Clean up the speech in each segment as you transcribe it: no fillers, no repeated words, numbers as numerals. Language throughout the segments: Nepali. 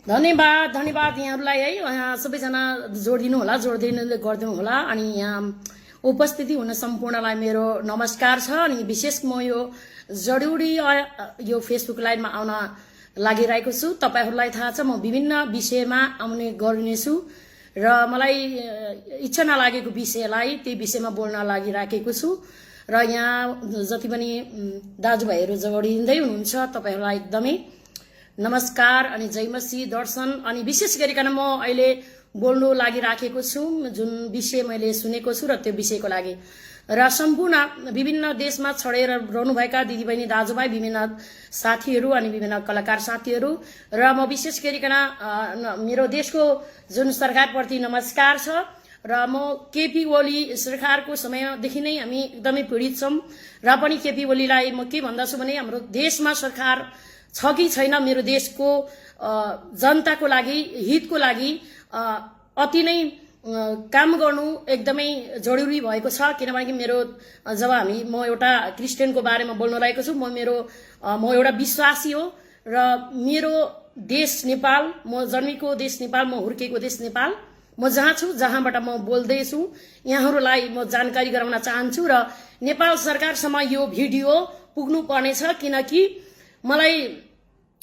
धन्यवाद धन्यवाद यहाँहरूलाई है। यहाँ सबैजना जोडिदिनु होला, गरिदिनु होला। अनि यहाँ उपस्थिति हुन सम्पूर्णलाई मेरो नमस्कार छ। अनि विशेष म यो जरुरी यो फेसबुक लाइभमा आउन लागिरहेको छु। तपाईहरुलाई थाहा छ म विभिन्न विषयमा आउने गर्नेछु र मलाई इच्छा नलागेको विषयलाई त्यही विषयमा बोल्न लागिराखेको छु। र यहाँ जति पनि दाजुभाइहरु जोडिँदै हुनुहुन्छ तपाईहरुलाई एकदमै नमस्कार अनि जय मसी दर्शन। अनि विशेष गरिकन म अहिले बोल्नु लागिराखेको छु जुन विषय मैले सुनेको छु र त्यो विषयको लागि र सम्पूर्ण विभिन्न देशमा छडेर रहनुभएका दिदीबहिनी दाजुभाइ, विभिन्न साथीहरु अनि विभिन्न कलाकार साथीहरु र म विशेष गरिकन मेरो देशको जुन सरकारप्रति नमस्कार छ। र म केपी ओली सरकारको समयदेखि नै हामी एकदमै पीडित छौं र पनि केपी ओलीलाई म के भन्दछु भने हाम्रो देशमा सरकार छ कि छैन, मेरो देशको जनताको लागि, हितको लागि अति नै काम गर्नु एकदमै जरुरी भएको छ। किनभने मेरो जब म एउटा क्रिस्चियनको बारेमा बोल्न लागेको छु, म एउटा विश्वासी हो र मेरो देश नेपाल, म जन्मेको देश नेपाल, म हुर्केको देश नेपाल, म जहाँ छु जहाँबाट म बोल्दै छु यहाँहरुलाई म जानकारी गराउन चाहन्छु र नेपाल सरकारसम्म यो भिडियो पुग्नु पर्नेछ। किनकि मलाई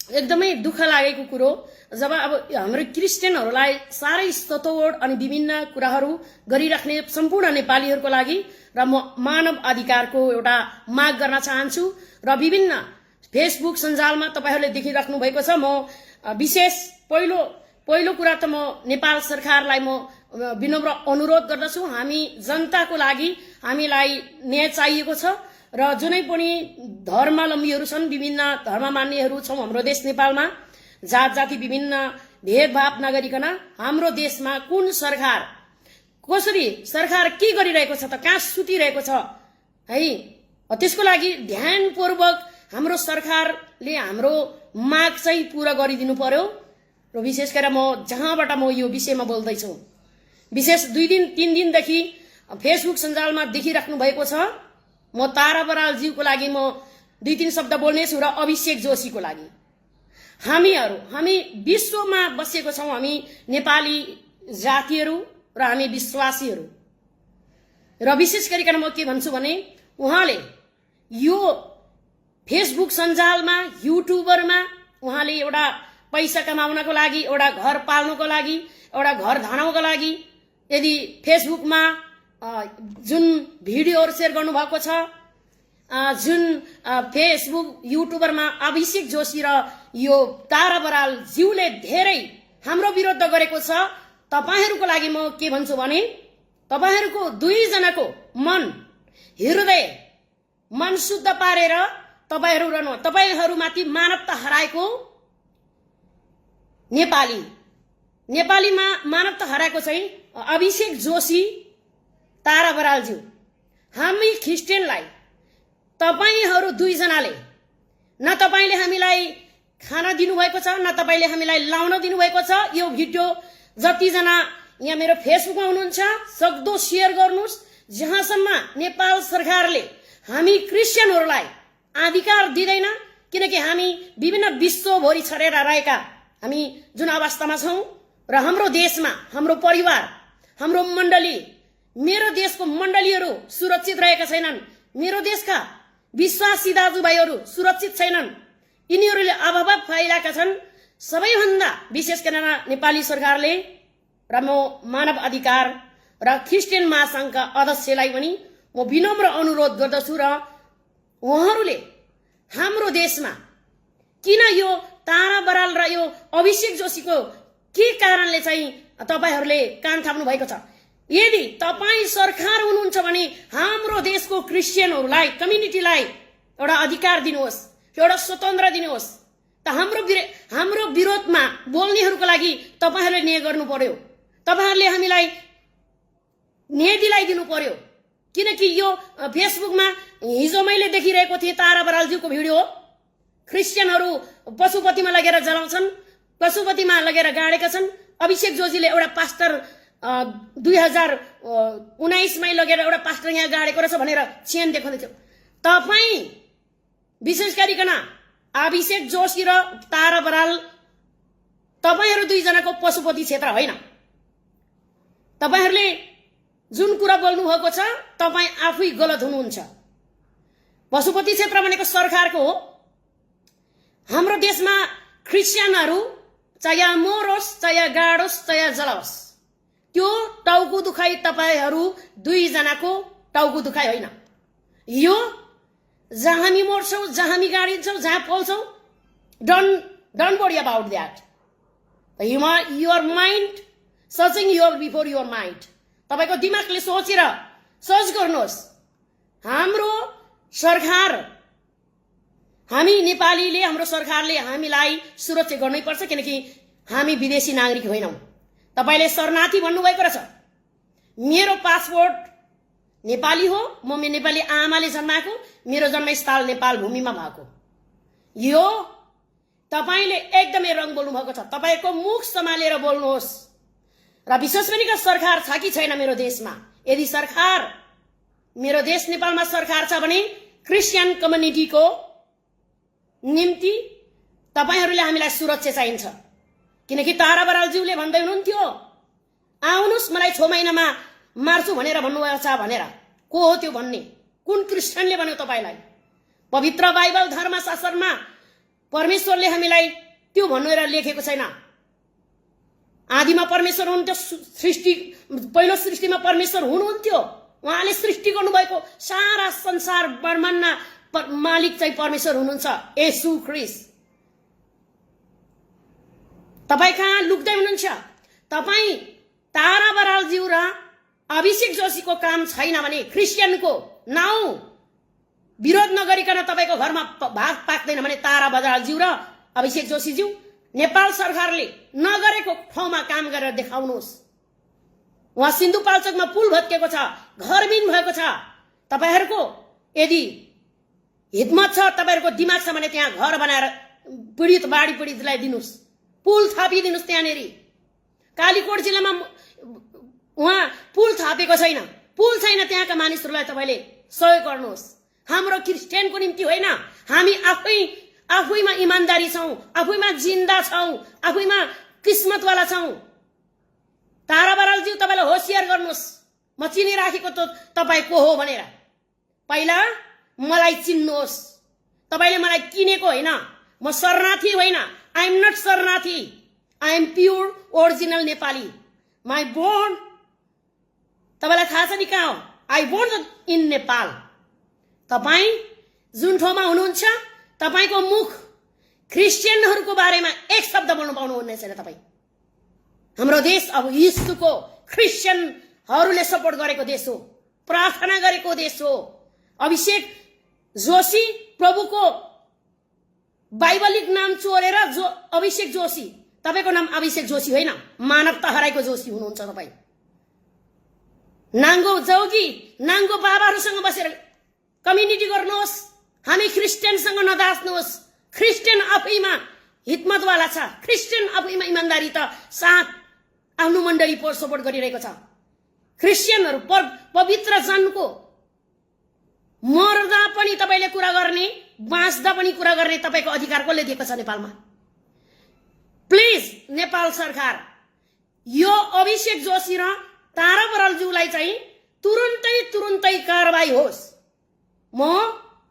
एकदमै दुःख लागेको कुरो जब अब हाम्रो क्रिस्चियनहरुलाई सारै सतोड अनि विभिन्न कुराहरु गरिराख्ने सम्पूर्ण नेपालीहरुको लागि र म मानव अधिकारको एउटा माग गर्न चाहन्छु। र विभिन्न फेसबुक सञ्जालमा तपाईहरुले देखिराख्नु भएको छ। म विशेष पहिलो कुरा त म नेपाल सरकारलाई म विनम्र अनुरोध गर्दछु, हामी जनताको लागि हामीलाई न्याय चाहिएको छ र जुनै पनि धर्मावलम्बीहरु छन्, विभिन्न धर्म मान्नेहरु छौं हाम्रो देश नेपालमा, जात जाति विभिन्न भेदभाव नगरिकन हाम्रो देशमा कुन सरकार कसरी सरकार के गरिरहेको छ त, कहाँ सुतिरहेको छ है, त्यसको लागि ध्यानपूर्वक हाम्रो सरकारले हाम्रो माग चाहिँ पूरा गरिदिनु पर्यो। र विशेष गरेर म जहाँबाट म यो विषयमा बोल्दै छु, विशेष 2 दिन 3 दिनदेखि फेसबुक सञ्जालमा देखिराख्नु भएको छ। म तारा बराल ज्यूको लागि म 2-3 शब्द बोल्ने छु र अभिषेक जोशीको लागि। हामी विश्वमा बसेको छौं, हामी नेपाली जातिहरु र हामी विश्वासीहरु। र विशेष गरिकन म के भन्छु भने उहाँले यो फेसबुक सञ्जालमा, युट्युबरमा उहाँले एउटा पैसा कमाउनको लागि, एउटा घर पाल्नको लागि, एउटा घर धानको लागि यदि फेसबुकमा जुन भिडियोहरु शेयर गर्नु भएको छ, जुन फेसबुक युट्युबरमा अभिषेक जोशी र यो तारा बराल ज्यूले धेरै हाम्रो विरोध गरेको छ। तपाईहरुको लागि म के भन्छु भने तपाईहरुको दुई जनाको मन शुद्ध पारेर तपाईहरुमाथि मानवता हराएको नेपालीमा मानवता हराएको चाहिँ अभिषेक जोशी, तारा बराल ज्यू। हामी क्रिस्चियनलाई तपाईहरु दुई जनाले न तपाईले हामीलाई खाना दिनुभएको छ, न तपाईले हामीलाई लाउन दिनुभएको छ। यो भिडियो जति जना यहाँ मेरो फेसबुकमा हुनुहुन्छ सक्दो शेयर गर्नुस्, जहाँसम्म नेपाल सरकारले हामी क्रिस्चियनहरुलाई अधिकार दिदैन। किनकि हामी विभिन्न विश्वभरि छरेर रहेका हामी जुन अवस्थामा छौं र हाम्रो देशमा हाम्रो परिवार, हाम्रो मण्डली, मेरो देशको मण्डलीहरु सुरक्षित रहेका छैनन्, मेरो देशका विश्वासी दाजुभाइहरु सुरक्षित छैनन्, यिनीहरुले अभाव फैलाएका छन्। सबैभन्दा विशेष गरेर नेपाली सरकारले र म मानव अधिकार र क्रिस्चियन महासंघका अध्यक्षलाई पनि म विनम्र अनुरोध गर्दछु र उहाँहरुले हाम्रो देशमा किन यो तारा बराल र यो अभिषेक जोशीको के कारणले चाहिँ तपाईहरुले कान थाप्नु भएको छ। यदि तपाई सरकार हुनुहुन्छ भने हाम्रो देशको क्रिस्चियनहरुलाई, कम्युनिटीलाई एउटा अधिकार दिनुहोस्, एउटा स्वतन्त्र दिनुहोस्। त हाम्रो विरोधमा बोल्नेहरुको लागि तपाईहरुले न्याय गर्नु पर्यो, तपाईहरुले हामीलाई न्याय दिलाइदिनु पर्यो। किनकि यो फेसबुकमा हिजो मैले देखिरहेको थिएँ तारा बराल ज्यूको भिडियो, क्रिस्चियनहरु पशुपतिमा लगेर जलाउँछन्, पशुपतिमा लगेर गाडेका छन्। अभिषेक जोशीले एउटा पास्टर 2019 मै लगेर एउटा पास्टर यहाँ गाडेको रहेछ भनेर चेन देखाउँदै थियो। तपाई विशेष गरिकन अभिषेक जोशी र तारा बराल तपाईहरु दुईजनाको पशुपति क्षेत्र होइन। तपाईहरुले जुन कुरा बोल्नु भएको छ तपाई आफै गलत हुनुहुन्छ। पशुपति क्षेत्र भनेको सरकारको हो। हाम्रो देशमा क्रिश्चियनहरु चाहे मोरोस् चाहे गाडोस् चाहे जलाओस्, त्यो टाउको दुखाइ तपाईहरु दुईजनाको टाउको दुखाइ होइन। यो जहाँ हामी मर्छौं, जहाँ हामी गाडिन्छौं, जहाँ पोल्छौं, don't worry about that. Your mind searching before your mind. तपाईको दिमागले सोचेर सर्च गर्नुहोस्। हाम्रो सरकार, हामी नेपालीले, हाम्रो सरकारले हामीलाई सुरक्षा गर्नै पर्छ, किनकि हामी विदेशी नागरिक होइनौं। तपाईले शरणार्थी भन्नुभएको रहेछ। मेरो पासपोर्ट नेपाली हो, म नेपाली आमाले जन्माएको, मेरो जन्मस्थल नेपाल भूमिमा भएको। यो तपाईले एकदमै रङ बोल्नु भएको छ। तपाईको मुख सम्हालेर बोल्नुहोस्। र विश्वास पनि का सरकार छ कि छैन मेरो देशमा? यदि सरकार, मेरो देश नेपालमा सरकार छ भने क्रिश्चियन कम्युनिटीको निम्ति तपाईहरुले हामीलाई सुरक्षा चाहिन्छ। किनकि तारा बरालज्यूले भन्दै हुनुहुन्थ्यो आउनुस् मलाई 6 महिनामा मार्छु भनेर भन्नुभएको छ भनेर। को हो त्यो भन्ने? कुन क्रिश्चियनले भन्यो तपाईलाई? पवित्र बाइबल धर्मशास्त्रमा परमेश्वरले हामीलाई त्यो भनेर लेखेको छैन। आदिमा परमेश्वर हुनुहुन्थ्यो, सृष्टि पहिलो सृष्टिमा परमेश्वर हुनुहुन्थ्यो। उहाँले सृष्टि गर्नुभएको सारा संसार ब्रह्माण्ड मालिक चाहिँ परमेश्वर हुनुहुन्छ, येशू ख्रीष्ट। तपाई कहाँ लुक्दै हुनुहुन्छ? तपाई तारा बरालज्यू र अभिषेक जोशीको काम छैन भने क्रिश्चियनको नाउ विरोध नगरिकन तपाईको घरमा भात पाक्दैन भने तारा बरालज्यू र अभिषेक जोशीज्यू नेपाल सरकारले नगरेको ठाउँमा काम गरेर देखाउनुहोस्। वहाँ सिन्धुपाल्चोकमा पुल भत्केको छ, घरबिन भएको छ। तपाईहरुको यदि हिम्मत छ, तपाईहरुको दिमाग छ भने त्यहाँ घर बनाएर पीडित बाढी पीडितलाई दिनुस्, पुल थापिदिनुस्। त्यहाँनेरि कालीकोट जिल्लामा उहाँ पुल थापेको छैन, पुल छैन। त्यहाँका मानिसहरूलाई तपाईले सहयोग गर्नुहोस्। हाम्रो क्रिश्चियनको निम्ति होइन, हामी आफैमा इमानदारी छौं, आफैमा जिन्दा छौं, आफैमा किस्मतवाला छौं। तारा बरालज्यू तपाईले होशियार गर्नुहोस्। म चिनिराखेको त तपाई को हो भनेर। पहिला मलाई चिन्नुहोस्। तपाईले मलाई किनेको होइन। म शरणार्थी होइन। आई एम नट शरणार्थी, I am pure original Nepali. My born तपाईलाई थाहा छ नि कहाँ हो? I born in Nepal. तपाई जुन ठाउँमा हुनुहुन्छ तपाईको मुख क्रिश्चियनहरुको बारेमा एक शब्द बोल्नु पाउनुहुन्न छैन। तपाई हाम्रो देश अब यीशुको क्रिश्चियनहरुले सपोर्ट गरेको देश हो, प्रार्थना गरेको देश हो। अभिषेक जोशी प्रभुको बाइबलिक नाम चोरेर अभिषेक जोशी, तपाईको नाम अभिषेक जोशी होइन, मानवता हराएको जोशी हुनुहुन्छ तपाई। नाङ्गो जोगी, नाङ्गो बाबाहरुसँग बसेर कम्युनिटी गर्नुहोस्। हामी क्रिश्चियनसँग नदास्नुहोस्। क्रिश्चियन आफैमा हिम्मतवाला छ, क्रिश्चियन आफैमा इमानदारी त साथ आफ्नो मण्डली सपोर्ट गरिरहेको छ। क्रिश्चियनहरु पवित्र जनको मर्दा पनि तपाईले कुरा गर्ने, बाँच्दा पनि कुरा गर्ने तपाईको अधिकार कसले दिएको छ नेपालमा? प्लिज नेपाल सरकार यो अभिषेक जोशी र तारा बरालज्यूलाई चाहिँ तुरुन्तै कारबाही होस्।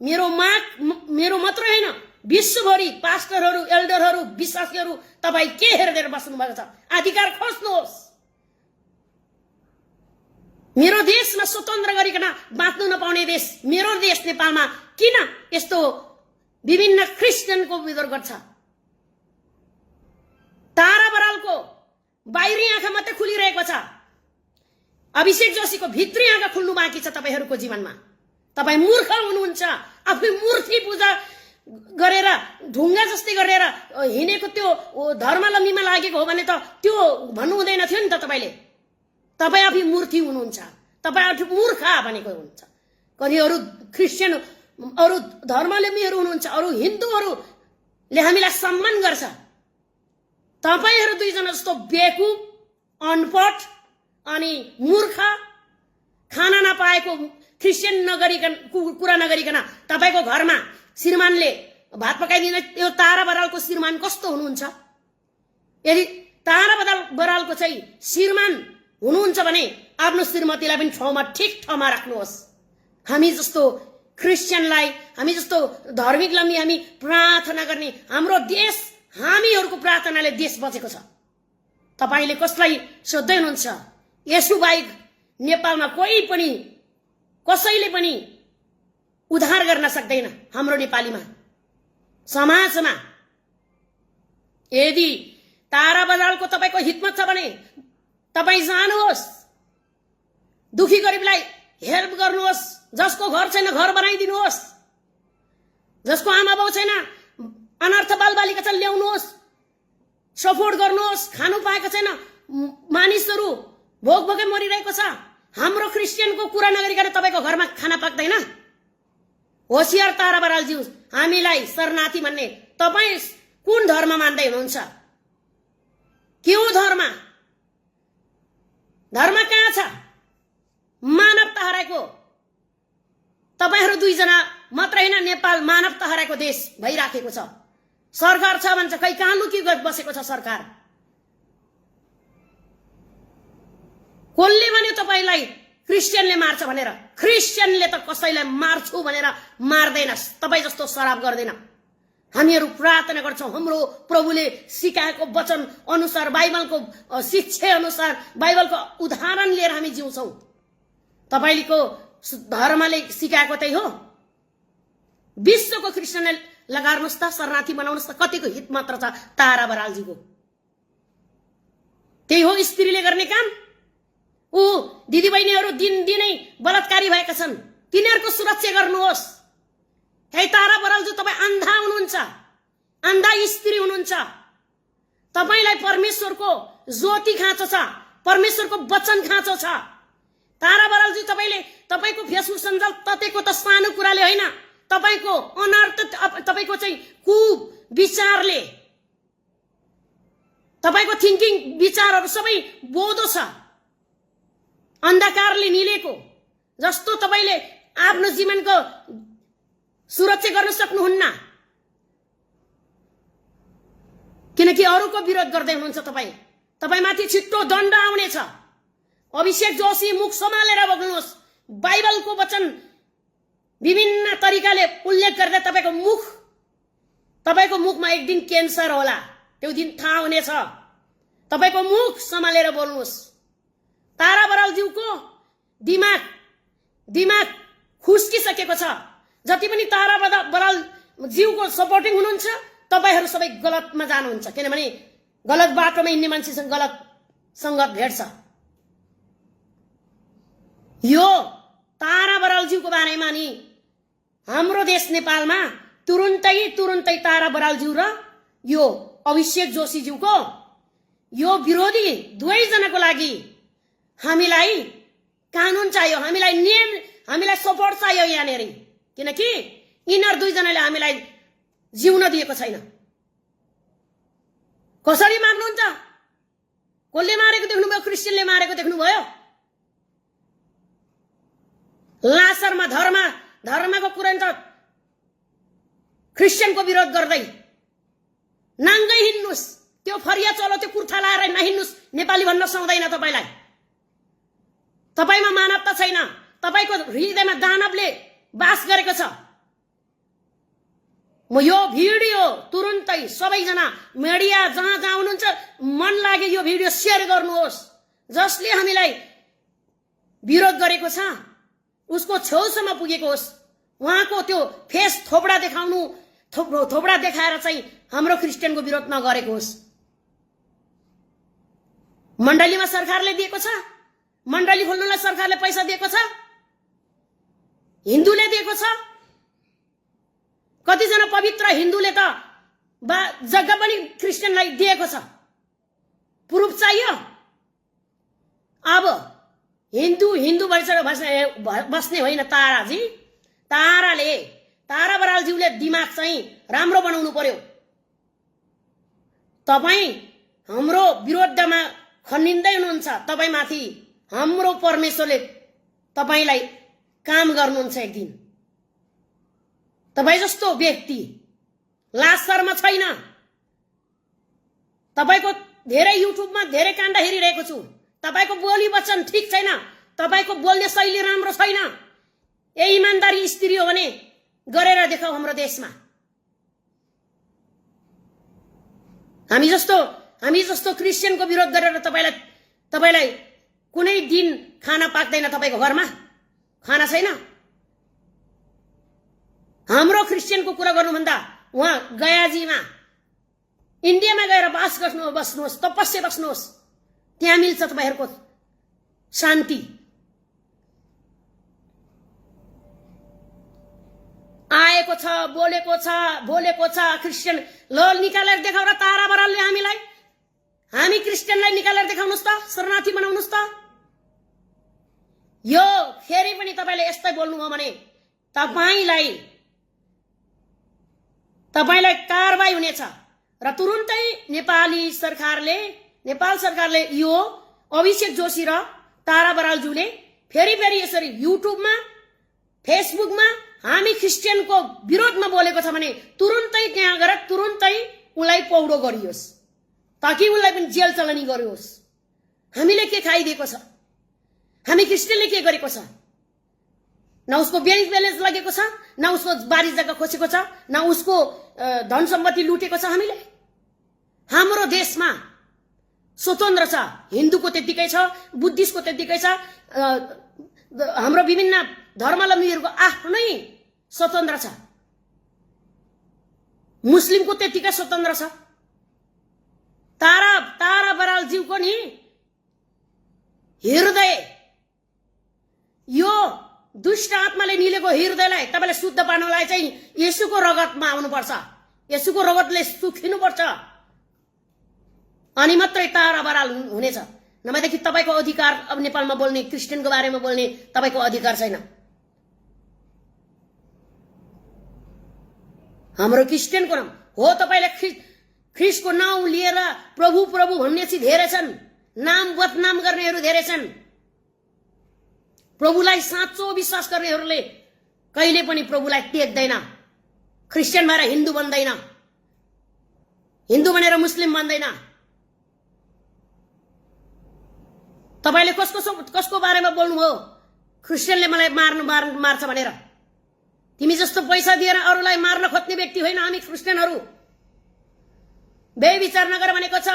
मेरो मात्र होइन, विश्वभरि पास्टरहरु, एल्डरहरु, विश्वासीहरु तपाई के हेरेर बस्नु भएको छ? अधिकार खोज्नुहोस्। मेरो देशमा स्वतन्त्र गरिकन बाँच्नु नपाउने देश मेरो देश नेपालमा किन यस्तो विभिन्न क्रिश्चियनको विरोध गर्छ? तारा बरालको बाहिरी आँखा मात्रै खुलिरहेको छ, अभिषेक जोशीको भित्री आँखा खुल्नु बाँकी छ तपाईहरुको जीवनमा। तपाई मूर्ख हुनुहुन्छ। आफै मूर्ति पूजा गरेर ढुङ्गा जस्तै गरेर हिँडेको त्यो धर्मावलम्बीमा लागेको हो भने त त्यो भन्नु हुँदैन थियो नि त तपाईले। तपाई आफै मूर्ति हुनुहुन्छ, तपाई आफै मूर्ख भनेको हुन्छ। कति अरु क्रिश्चियन, अरु धर्मावलम्बीहरु हुनुहुन्छ, अरु हिन्दूहरुले हामीलाई सम्मान गर्छ। तपाईहरु दुईजना जस्तो बेकुफ, अनपढ अनि मूर्ख, खाना नपाएको क्रिश्चियन कुरा नगरिकन तपाईको घरमा श्रीमानले भात पकाइदिन। यो तारा बरालको श्रीमान कस्तो हुनुहुन्छ? यदि तारा बरालको चाहिँ श्रीमान हुनुहुन्छ भने आफ्नो श्रीमतीलाई पनि ठिक ठाउँमा राख्नुहोस्। हामी जस्तो क्रिस्चियनलाई, हामी जस्तो धार्मिकलाई हामी प्रार्थना गर्ने, हाम्रो देश, हामीहरूको प्रार्थनाले देश बचेको छ। तपाईले कसलाई सोध्दै हुनुहुन्छ? यसु बाहेक नेपालमा कोही पनि कसैले पनि उद्धार गर्न सक्दैन। हाम्रो नेपालीमा समाजमा यदि तारा बरालको तपाईको हितमत छ भने तपाई जानुहोस्, दुखी गरिबलाई हेल्प गर्नुहोस्, जसको घर छैन घर बनाइदिनुहोस्, जसको आमा बाउ छैन अनर्थ बालबालिका चाहिँ ल्याउनुहोस्, सपोर्ट गर्नुहोस्। खानु पाएको छैन मानिसहरू भोकभोकै मरिरहेको छ। हाम्रो क्रिस्चियनको कुरा नगरिकन तपाईको घरमा खाना पाक्दैन? होशियार तारा बरालज्यू, हामीलाई शरणार्थी भन्ने तपाई कुन धर्म मान्दै हुनुहुन्छ? के हो धर्म? धर्म कहाँ छ? मानवता हराएको तपाईहरु दुईजना मात्र हैन, नेपाल मानवता हराएको देश भइराखेको छ। सरकार छ भन्छ, खै कहाँ लुकी बसेको छ सरकार? कसले भन्यो तपाईलाई क्रिस्चियनले मार्छ भनेर? क्रिस्चियनले त कसैलाई मार्छु भनेर मार्दैनस्, तपाई जस्तो शराब गर्दैन। हामीहरू प्रार्थना गर्छौं हाम्रो प्रभुले सिकाएको वचन अनुसार, बाइबलको शिक्षा अनुसार, बाइबलको उदाहरण लिएर हामी जिउँछौं। तपाईको धर्मले सिकाएको त्यही हो। विश्वको क्रिस्चियनले लगार्नुस् त, शरणार्थी बनाउनुस् त। कतिको हित मात्र छ तारा बरालजीको? त्यही हो स्त्रीले गर्ने काम। ऊ दिदीबहिनीहरू दिनदिनै बलात्कारी भएका छन्, तिनीहरूको सुरक्षा गर्नुहोस्। हे तारा बरालजी, तपाई अन्धा हुनुहुन्छ, अन्धा स्त्री हुनुहुन्छ। तपाईलाई परमेश्वरको ज्योति खाँचो छ, परमेश्वरको वचन खाँचो छ। तारा बरालजी, तपाईको फेसबुक सञ्जाल ततेको त सानो कुराले होइन, तपाईको अनर्थ, तपाईको चाहिँ कुविचारले, तपाईको थिंकिङ विचारहरू सबै बोधो छ, अन्धकारले निलेको। जस्तो तपाईले आफ्नो जीवनको सुरक्षा गर्न सक्नुहुन्न, किनकि अरूको विरोध गर्दै हुनुहुन्छ तपाई। तपाईमाथि छिट्टो दण्ड आउनेछ। अभिषेक जोशी, मुख सम्हालेर बोल्नुहोस्। बाइबलको वचन विभिन्न तरिकाले उल्लेख गर्दा तपाईको मुखमा एक दिन क्यान्सर होला, त्यो दिन थाहा हुनेछ। तपाईको मुख सम्हालेर बोल्नुहोस्। तारा बरालज्यूको दिमाग खुस्किसकेको छ। जति पनि तारा बरालज्यूको सपोर्टिङ हुनुहुन्छ, तपाईहरु सबै गलतमा जानुहुन्छ, किनभने गलत बाटोमा हिँड्ने मान्छेसँग गलत संगत भेट्छ। यो तारा बरालज्यूको बारेमा नि हाम्रो देश नेपालमा तुरुन्तै तारा बरालज्यू र यो अभिषेक जोशीज्यूको यो विरोधी दुवैजनाको लागि हामीलाई कानून चाहियो, हामीलाई नियम, हामीलाई सपोर्ट चाहियो यहाँनेर, किनकि यिनीहरू दुईजनाले हामीलाई जिउन दिएको छैन। कसरी मार्नुहुन्छ? कसले मारेको देख्नुभयो? क्रिस्चियनले मारेको देख्नुभयो? लासरमा धर्मको कुरा त क्रिस्चियनको विरोध गर्दै नाङ्गै हिँड्नुस्, त्यो फरिया चलो, त्यो कुर्ता लाएर नहिँड्नुस्। नेपाली भन्न सक्दैन तपाईलाई। तपाईमा मानवता छैन, तपाईको हृदयमा दानवले बास गरेको छ। म यो भिडियो तुरुन्तै सबैजना मिडिया जहाँ हुनुहुन्छ मन लागे यो भिडियो शेयर गर्नुहोस्। जसले हामीलाई विरोध गरेको छ उसको छेउसम्म पुगेको होस्। उहाँको त्यो फेस थोपडा देखाउनु, थोपडा देखाएर चाहिँ हाम्रो क्रिस्चियनको विरोध नगरेको होस्। मण्डलीमा सरकारले दिएको छ, मण्डली खोल्नुलाई सरकारले पैसा दिएको छ, हिन्दूले दिएको छ। कतिजना पवित्र हिन्दूले त जग्गा पनि क्रिस्चियनलाई दिएको छ। प्रुफ चाहियो? अब हिन्दू बस्ने होइन ताराजी। तारा बरालज्यूले दिमाग चाहिँ राम्रो बनाउनु पर्यो। तपाई हाम्रो विरोधमा खनिँदै हुनुहुन्छ। तपाईमाथि हाम्रो परमेश्वरले तपाईलाई काम गर्नुहुन्छ एक दिन। तपाई जस्तो व्यक्ति लासरमा छैन। तपाईको धेरै युट्युबमा धेरै काण्ड हेरिरहेको छु। तपाईको बोली वचन ठीक छैन, तपाईको बोल्ने शैली राम्रो छैन। ए इमानदारी स्त्री हो भने गरेर देखाऊ हाम्रो देशमा। हामी जस्तो क्रिस्चियनको विरोध गरेर तपाईलाई कुनै दिन खाना पाक्दैन तपाईको घरमा, खाना छैन। हाम्रो क्रिस्चियनको कुरा गर्नुभन्दा उहाँ गयाजीमा इन्डियामा गएर बस्नुहोस्, तपस्या बस्नुहोस्, त्यहाँ मिल्छ तपाईहरुको शान्ति। आएको छ, बोलेको छ क्रिस्चियन। ल निकालेर देखाउ र तारा बरालले हामीलाई, हामी क्रिस्चियनलाई निकालेर देखाउनुस् त, शरणार्थी बनाउनुस् त। यो फेरि पनि तपाईले यस्तै बोल्नुभयो भने तपाईलाई कारबाही हुनेछ र तुरुन्तै नेपाल सरकारले यो अभिषेक जोशी र तारा बरालज्यूले फेरि यसरी युट्युबमा फेसबुकमा हामी क्रिस्चियनको विरोधमा बोलेको छ भने तुरुन्तै त्यहाँ गएर तुरुन्तै उलाई पौडो गरियोस्, ताकि उलाई पनि जेल चलनी गरियोस्। हामीले के खाइदिएको छ? हामी क्रिस्चियनले के गरेको छ? न उसको बैंक ब्यालेन्स लगेको छ, न उसको बारी जग्गा खोसेको छ, न उसको धन सम्पत्ति लुटेको छ। हामीले हाम्रो देशमा स्वतन्त्र छ, हिन्दूको त्यतिकै छ, बुद्धिस्टको त्यतिकै छ, हाम्रो विभिन्न धर्मावलम्बीहरूको आफ्नै स्वतन्त्र छ, मुस्लिमको त्यतिकै स्वतन्त्र छ। तारा बरालज्यूको नि हृदय, यो दुष्ट आत्माले निलेको हृदयलाई तपाईले शुद्ध पार्नलाई चाहिँ येशूको रगतमा आउनुपर्छ, येशूको रगतले सुखिनुपर्छ, अनि मात्रै तारा बराल हुनेछ। नभएदेखि तपाईको अधिकार अब नेपालमा बोल्ने, क्रिस्चियनको बारेमा बोल्ने तपाईको अधिकार छैन। हाम्रो क्रिस्चियनको नाम हो, तपाईले ख्रिस्टको नाउँ लिएर प्रभु प्रभु भन्ने चाहिँ धेरै छन्, नाम बदनाम गर्नेहरू धेरै छन्। प्रभुलाई साँचो विश्वास गर्नेहरूले कहिले पनि प्रभुलाई टेक्दैन। क्रिस्चियन भएर हिन्दू बन्दैन, हिन्दू भनेर मुस्लिम बन्दैन। तपाईले कसको बारेमा बोल्नुभयो? क्रिस्चियनले मलाई मार्छ भनेर। तिमी जस्तो पैसा दिएर अरूलाई मार्न खोज्ने व्यक्ति होइन हामी क्रिस्चियनहरू। बेविचार नगर भनेको छ,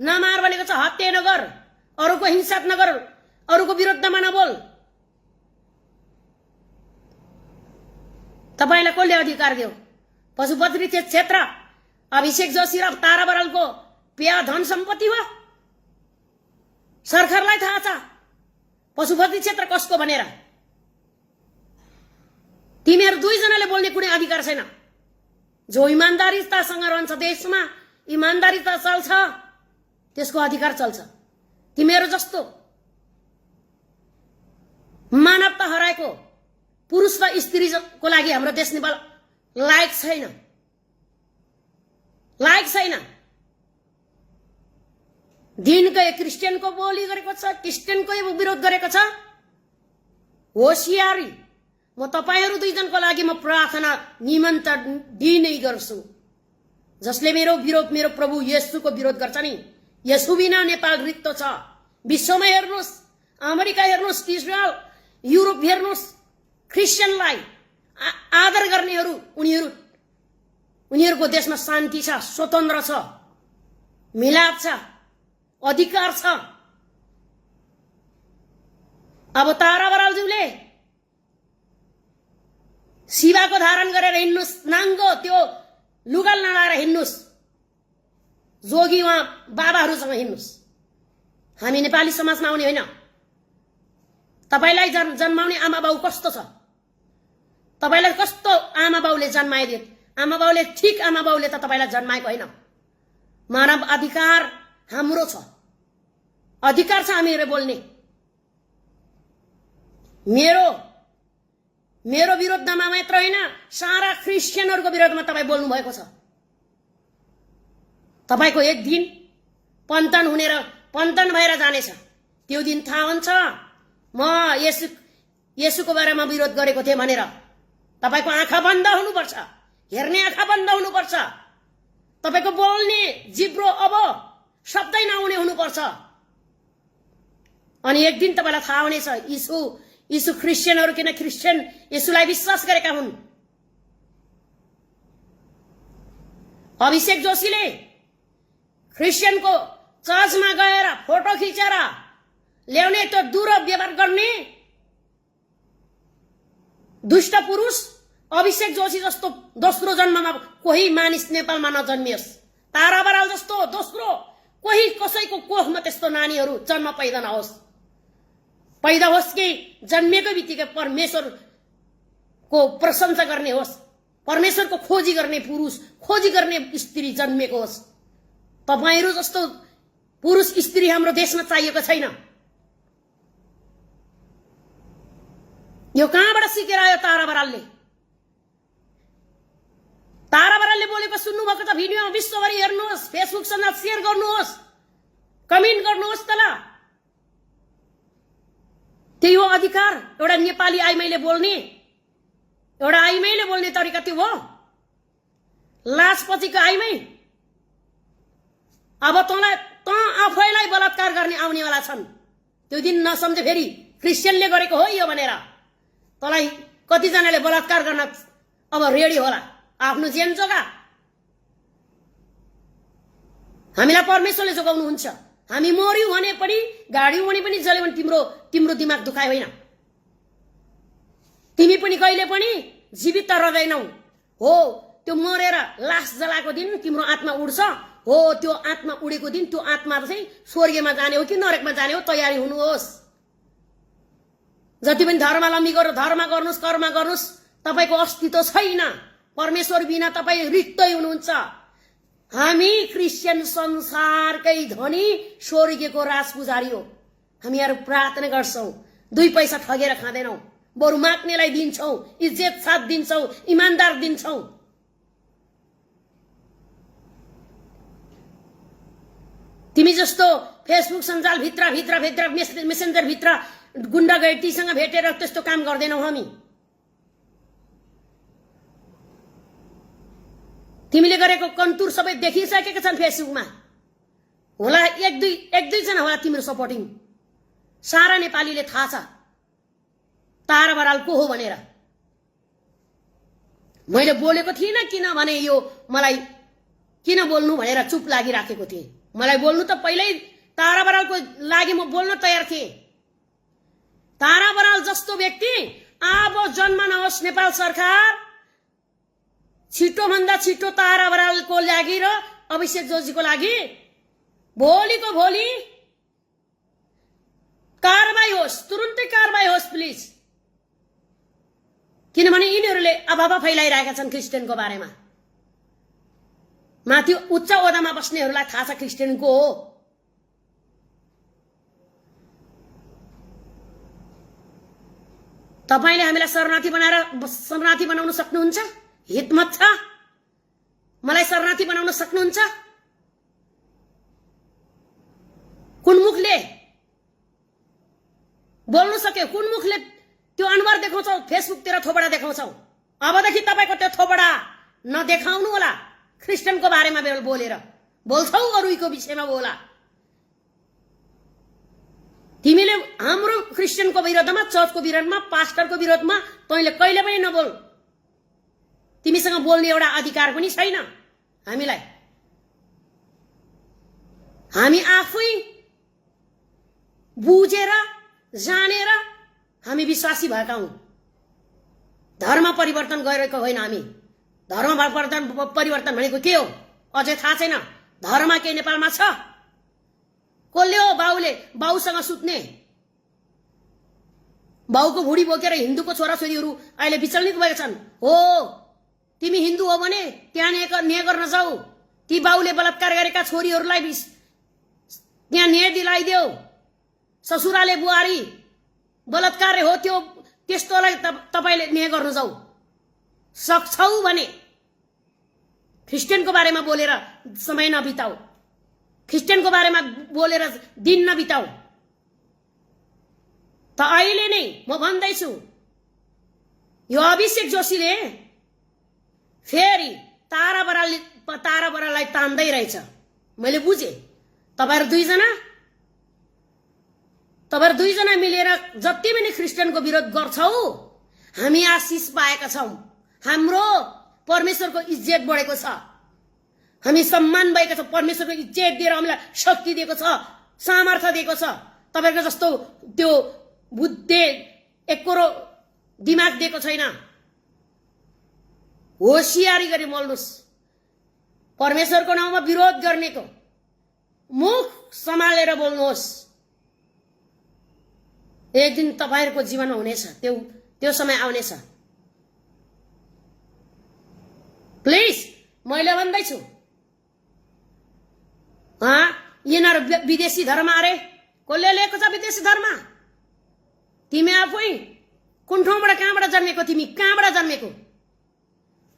नमार भनेको छ, हत्या नगर, अरूको हिंसा नगर, अरूको विरुद्धमा नबोल। तपाईलाई कसले अधिकार दियो? पशुपति क्षेत्र अभिषेक जोशी र तारा बरालको पेया धन सम्पत्ति हो, सरकारलाई थाहा छ पशुपति क्षेत्र कसको भनेर। तिमीहरू दुईजनाले बोल्ने कुनै अधिकार छैन। जो इमानदारीतासँग रहन्छ देशमा, इमानदारीता चल्छ, त्यसको अधिकार चल्छ। तिमीहरू जस्तो मानवता हराएको पुरुष र स्त्रीको लागि हाम्रो देश नेपाल लायक छैन, लायक छैन। दिनकै क्रिस्चियनको बोली गरेको छ, क्रिस्चियनकै विरोध गरेको छ। होशियारी। म तपाईहरु दुईजनको लागि म प्रार्थना निमन्त्रण दिनै गर्छु। जसले मेरो प्रभु येशूको विरोध गर्छ नि, येशू बिना नेपाल रिक्त छ। विश्वमा हेर्नुस्, अमेरिका हेर्नुस्, इजरायल, युरोप हेर्नुस्, क्रिस्चियनलाई आदर गर्नेहरू उनीहरूको देशमा शान्ति छ, स्वतन्त्र छ, मिलाप छ, अधिकार छ। अब तारा बरालज्यूले शिवाको धारण गरेर हिन्नुस्, नाङ्गो त्यो लुगा नलाएर हिन्नुस्, जोगी वहाँ बाबाहरूसँग हिन्नुस्। हामी नेपाली समाजमा आउने होइन। तपाईलाई जन्माउने आमा बाउ कस्तो छ? तपाईलाई कस्तो आमा बाउले जन्माइदिए? आमा बाउले ठीक आमा बाउले त तपाईलाई जन्माएको होइन। मानव अधिकार हाम्रो छ, अधिकार छ हामीहरुले बोल्ने। मेरो विरोधमा मात्र होइन, सारा क्रिस्चियनहरुको विरोधमा तपाई बोल्नु भएको छ। तपाईको एक दिन पन्तन हुने र पन्तन भएर जानेछ। त्यो दिन थाहा हुन्छ म येशूको बारेमा विरोध गरेको थिएँ भनेर। तपाईको आँखा बन्द हुनुपर्छ, हेर्ने आँखा बन्द हुनुपर्छ। तपाईको बोल्ने जिब्रो अब शब्दै नआउने हुनुपर्छ। अनि एक दिन तपाईलाई थाहा हुनेछ यीशु क्रिस्चियनहरू किन क्रिस्चियन येशूलाई विश्वास गरेका हुन्। अभिषेक जोशीले क्रिस्चियनको चर्चमा गएर फोटो खिचेर ल्याउने त्यो दुर्व्यवहार गर्ने दुष्ट पुरुष अभिषेक जोशी जस्तो दोस्रो जन्ममा कोही मानिस नेपालमा नजन्मियोस्। तारा बराल जस्तो दोस्रो कोही कसैको कोखमा त्यस्तो नानीहरू जन्म पैदा नहोस्। पैदा होस् कि जन्मिएको बित्तिकै परमेश्वरको प्रशंसा गर्ने होस्, परमेश्वरको खोजी गर्ने पुरुष, खोजी गर्ने स्त्री जन्मेको होस्। तपाईहरू जस्तो पुरुष स्त्री हाम्रो देशमा चाहिएको छैन। यो कहाँबाट सिकेर आयो तारा बरालले? तारा बरालले बोलेको सुन्नुभएको त भिडियोमा विश्वभरि हेर्नुहोस्, फेसबुक सँग शेयर गर्नुहोस्, कमेन्ट गर्नुहोस् त ल। त्यही हो अधिकार एउटा नेपाली आइमाईले बोल्ने, एउटा आइमाईले बोल्ने तरिका त्यो हो। लाजपतिको आइमाई अब त आफैलाई बलात्कार गर्ने आउनेवाला छन्। त्यो दिन नसम्झे फेरि क्रिस्चियनले गरेको हो यो भनेर तँलाई कतिजनाले बलात्कार गर्न अब रेडी होला। आफ्नो ज्यान जोगा। हामीलाई परमेश्वरले जोगाउनुहुन्छ। हामी मर्यौं भने पनि गाड्यौं भने पनि जल्यो भने तिम्रो दिमाग दुखाइ होइन। तिमी पनि कहिले पनि जीवित त रहँदैनौ। हो त्यो मरेर लास जलाएको दिन तिम्रो आत्मा उड्छ। हो त्यो आत्मा उडेको दिन त्यो आत्मा चाहिँ स्वर्गमा जाने हो कि नरकमा जाने हो तयारी हुनुहोस्। जति पनि धर्मावलम्बी गर्नु, धर्म गर्नुस्, कर्म गर्नुस्, तपाईको अस्तित्व छैन। परमेश्वर बिना तपाई रित्तै हुनुहुन्छ। हामी क्रिस्चियन संसारकै धनी स्वर्गीयको राजपुजारी हो। हामीहरू प्रार्थना गर्छौं, 2 पैसा ठगेर खाँदैनौ, बरु माग्नेलाई दिन्छौं, इज्जत साथ दिन्छौं, इमानदार दिन्छौं। तिमी जस्तो फेसबुक सञ्जाल भित्र मेसेन्जर भित्र गुण्डागर्दीसँग भेटेर त्यस्तो काम गर्दैनौ हामी। तिमीले गरेको कन्तुर सबै देखिसकेका छन् फेसबुकमा। होला एक दुई जना होला तिम्रो सपोर्टिङ। सारा नेपालीले थाहा छ तारा बराल को हो भनेर। मैले बोलेको थिइनँ किनभने यो मलाई किन बोल्नु भनेर चुप लागिराखेको थिएँ। मलाई बोल्नु त पहिल्यै तारा बरालको लागि म बोल्न तयार थिएँ। तारा बराल जस्तो व्यक्ति अब जन्म नहोस् नेपाल सरकार। छिटो भन्दा छिटो तारा बरालको लागि र अभिषेक जोशीको लागि भोलिको भोलि कारबाही होस्, तुरुन्तै कारबाही होस् प्लिज। किनभने यिनीहरूले अभाव फैलाइरहेका छन् क्रिस्चियनको बारेमा। माथि उच्च ओहदामा बस्नेहरूलाई थाहा छ क्रिस्चियनको हो। तपाईले हामीलाई शरणार्थी बनाउन सक्नुहुन्छ? हितमत छ? मलाई शरणार्थी बनाउन सक्नुहुन्छ? कुन मुखले बोल्नु सक्यो? कुन मुखले त्यो अनुहार देखाउँछौ? फेसबुकतिर थोपडा देखाउँछौ। अबदेखि तपाईको त्यो थोपडा नदेखाउनु होला। क्रिस्चियनको बारेमा बोलेर बोल्छौ, अरूको विषयमा बोला। तिमीले हाम्रो क्रिस्चियनको विरोधमा, चर्चको विरोधमा, पास्टरको विरोधमा तैले कहिले पनि नबोल। तिमीसँग बोल्ने एउटा अधिकार पनि छैन हामीलाई। हामी आफै बुझेर जानेर हामी विश्वासी भएका हौं। धर्म परिवर्तन गरेको होइन हामी। धर्म परिवर्तन भनेको के हो अझै थाहा छैन। धर्म के नेपालमा छ? कसले हो बाउसँग सुत्ने? बाउको भुडी बोकेर हिन्दूको छोराछोरीहरू अहिले विचलित भएका छन्। हो तिमी हिन्दू हो भने त्यहाँ न्याय गर्न जाऊ। ती बाउले बलात्कार गरेका छोरीहरूलाई त्यहाँ न्याय दिलाइदेऊ। ससुराले बुहारी बलात्कार हो त्यो त्यस्तोलाई तपाईले न्याय गर्न जाऊ। सक्छौ भने क्रिस्चियनको बारेमा बोलेर समय नबिताऊ। क्रिस्चियनको बारेमा बोलेर दिन नबिताऊ। त अहिले नै म भन्दैछु यो अभिषेक जोशीले फेरि तारा बराललाई तान्दै रहेछ। मैले बुझे तपाईहरु दुईजना मिलेर जति पनि ख्रिस्टियनको विरोध गर्छौ हामी आशिष पाएका छौं। हाम्रो परमेश्वरको इज्जत बढेको छ, हामी सम्मान भएका छौं। परमेश्वरको इज्जत दिएर हामीलाई शक्ति दिएको छ, सामर्थ्य दिएको छ। तपाईहरुको जस्तो त्यो बुद्धि एकरो दिमाग दिएको छैन। होशियारी गरी बोल्नुस्। परमेश्वरको नाउँमा विरोध गर्नेको मुख सम्हालेर बोल्नुहोस्। एक दिन तपाईहरुको जीवनमा हुनेछ, त्यो समय आउनेछ। प्लिज मैले भन्दैछु, यिनीहरू विदेशी धर्म अरे कसले लिएको छ विदेशी धर्म? तिमी आफै कुन ठाउँबाट कहाँबाट जन्मेको? तिमी कहाँबाट जन्मेको?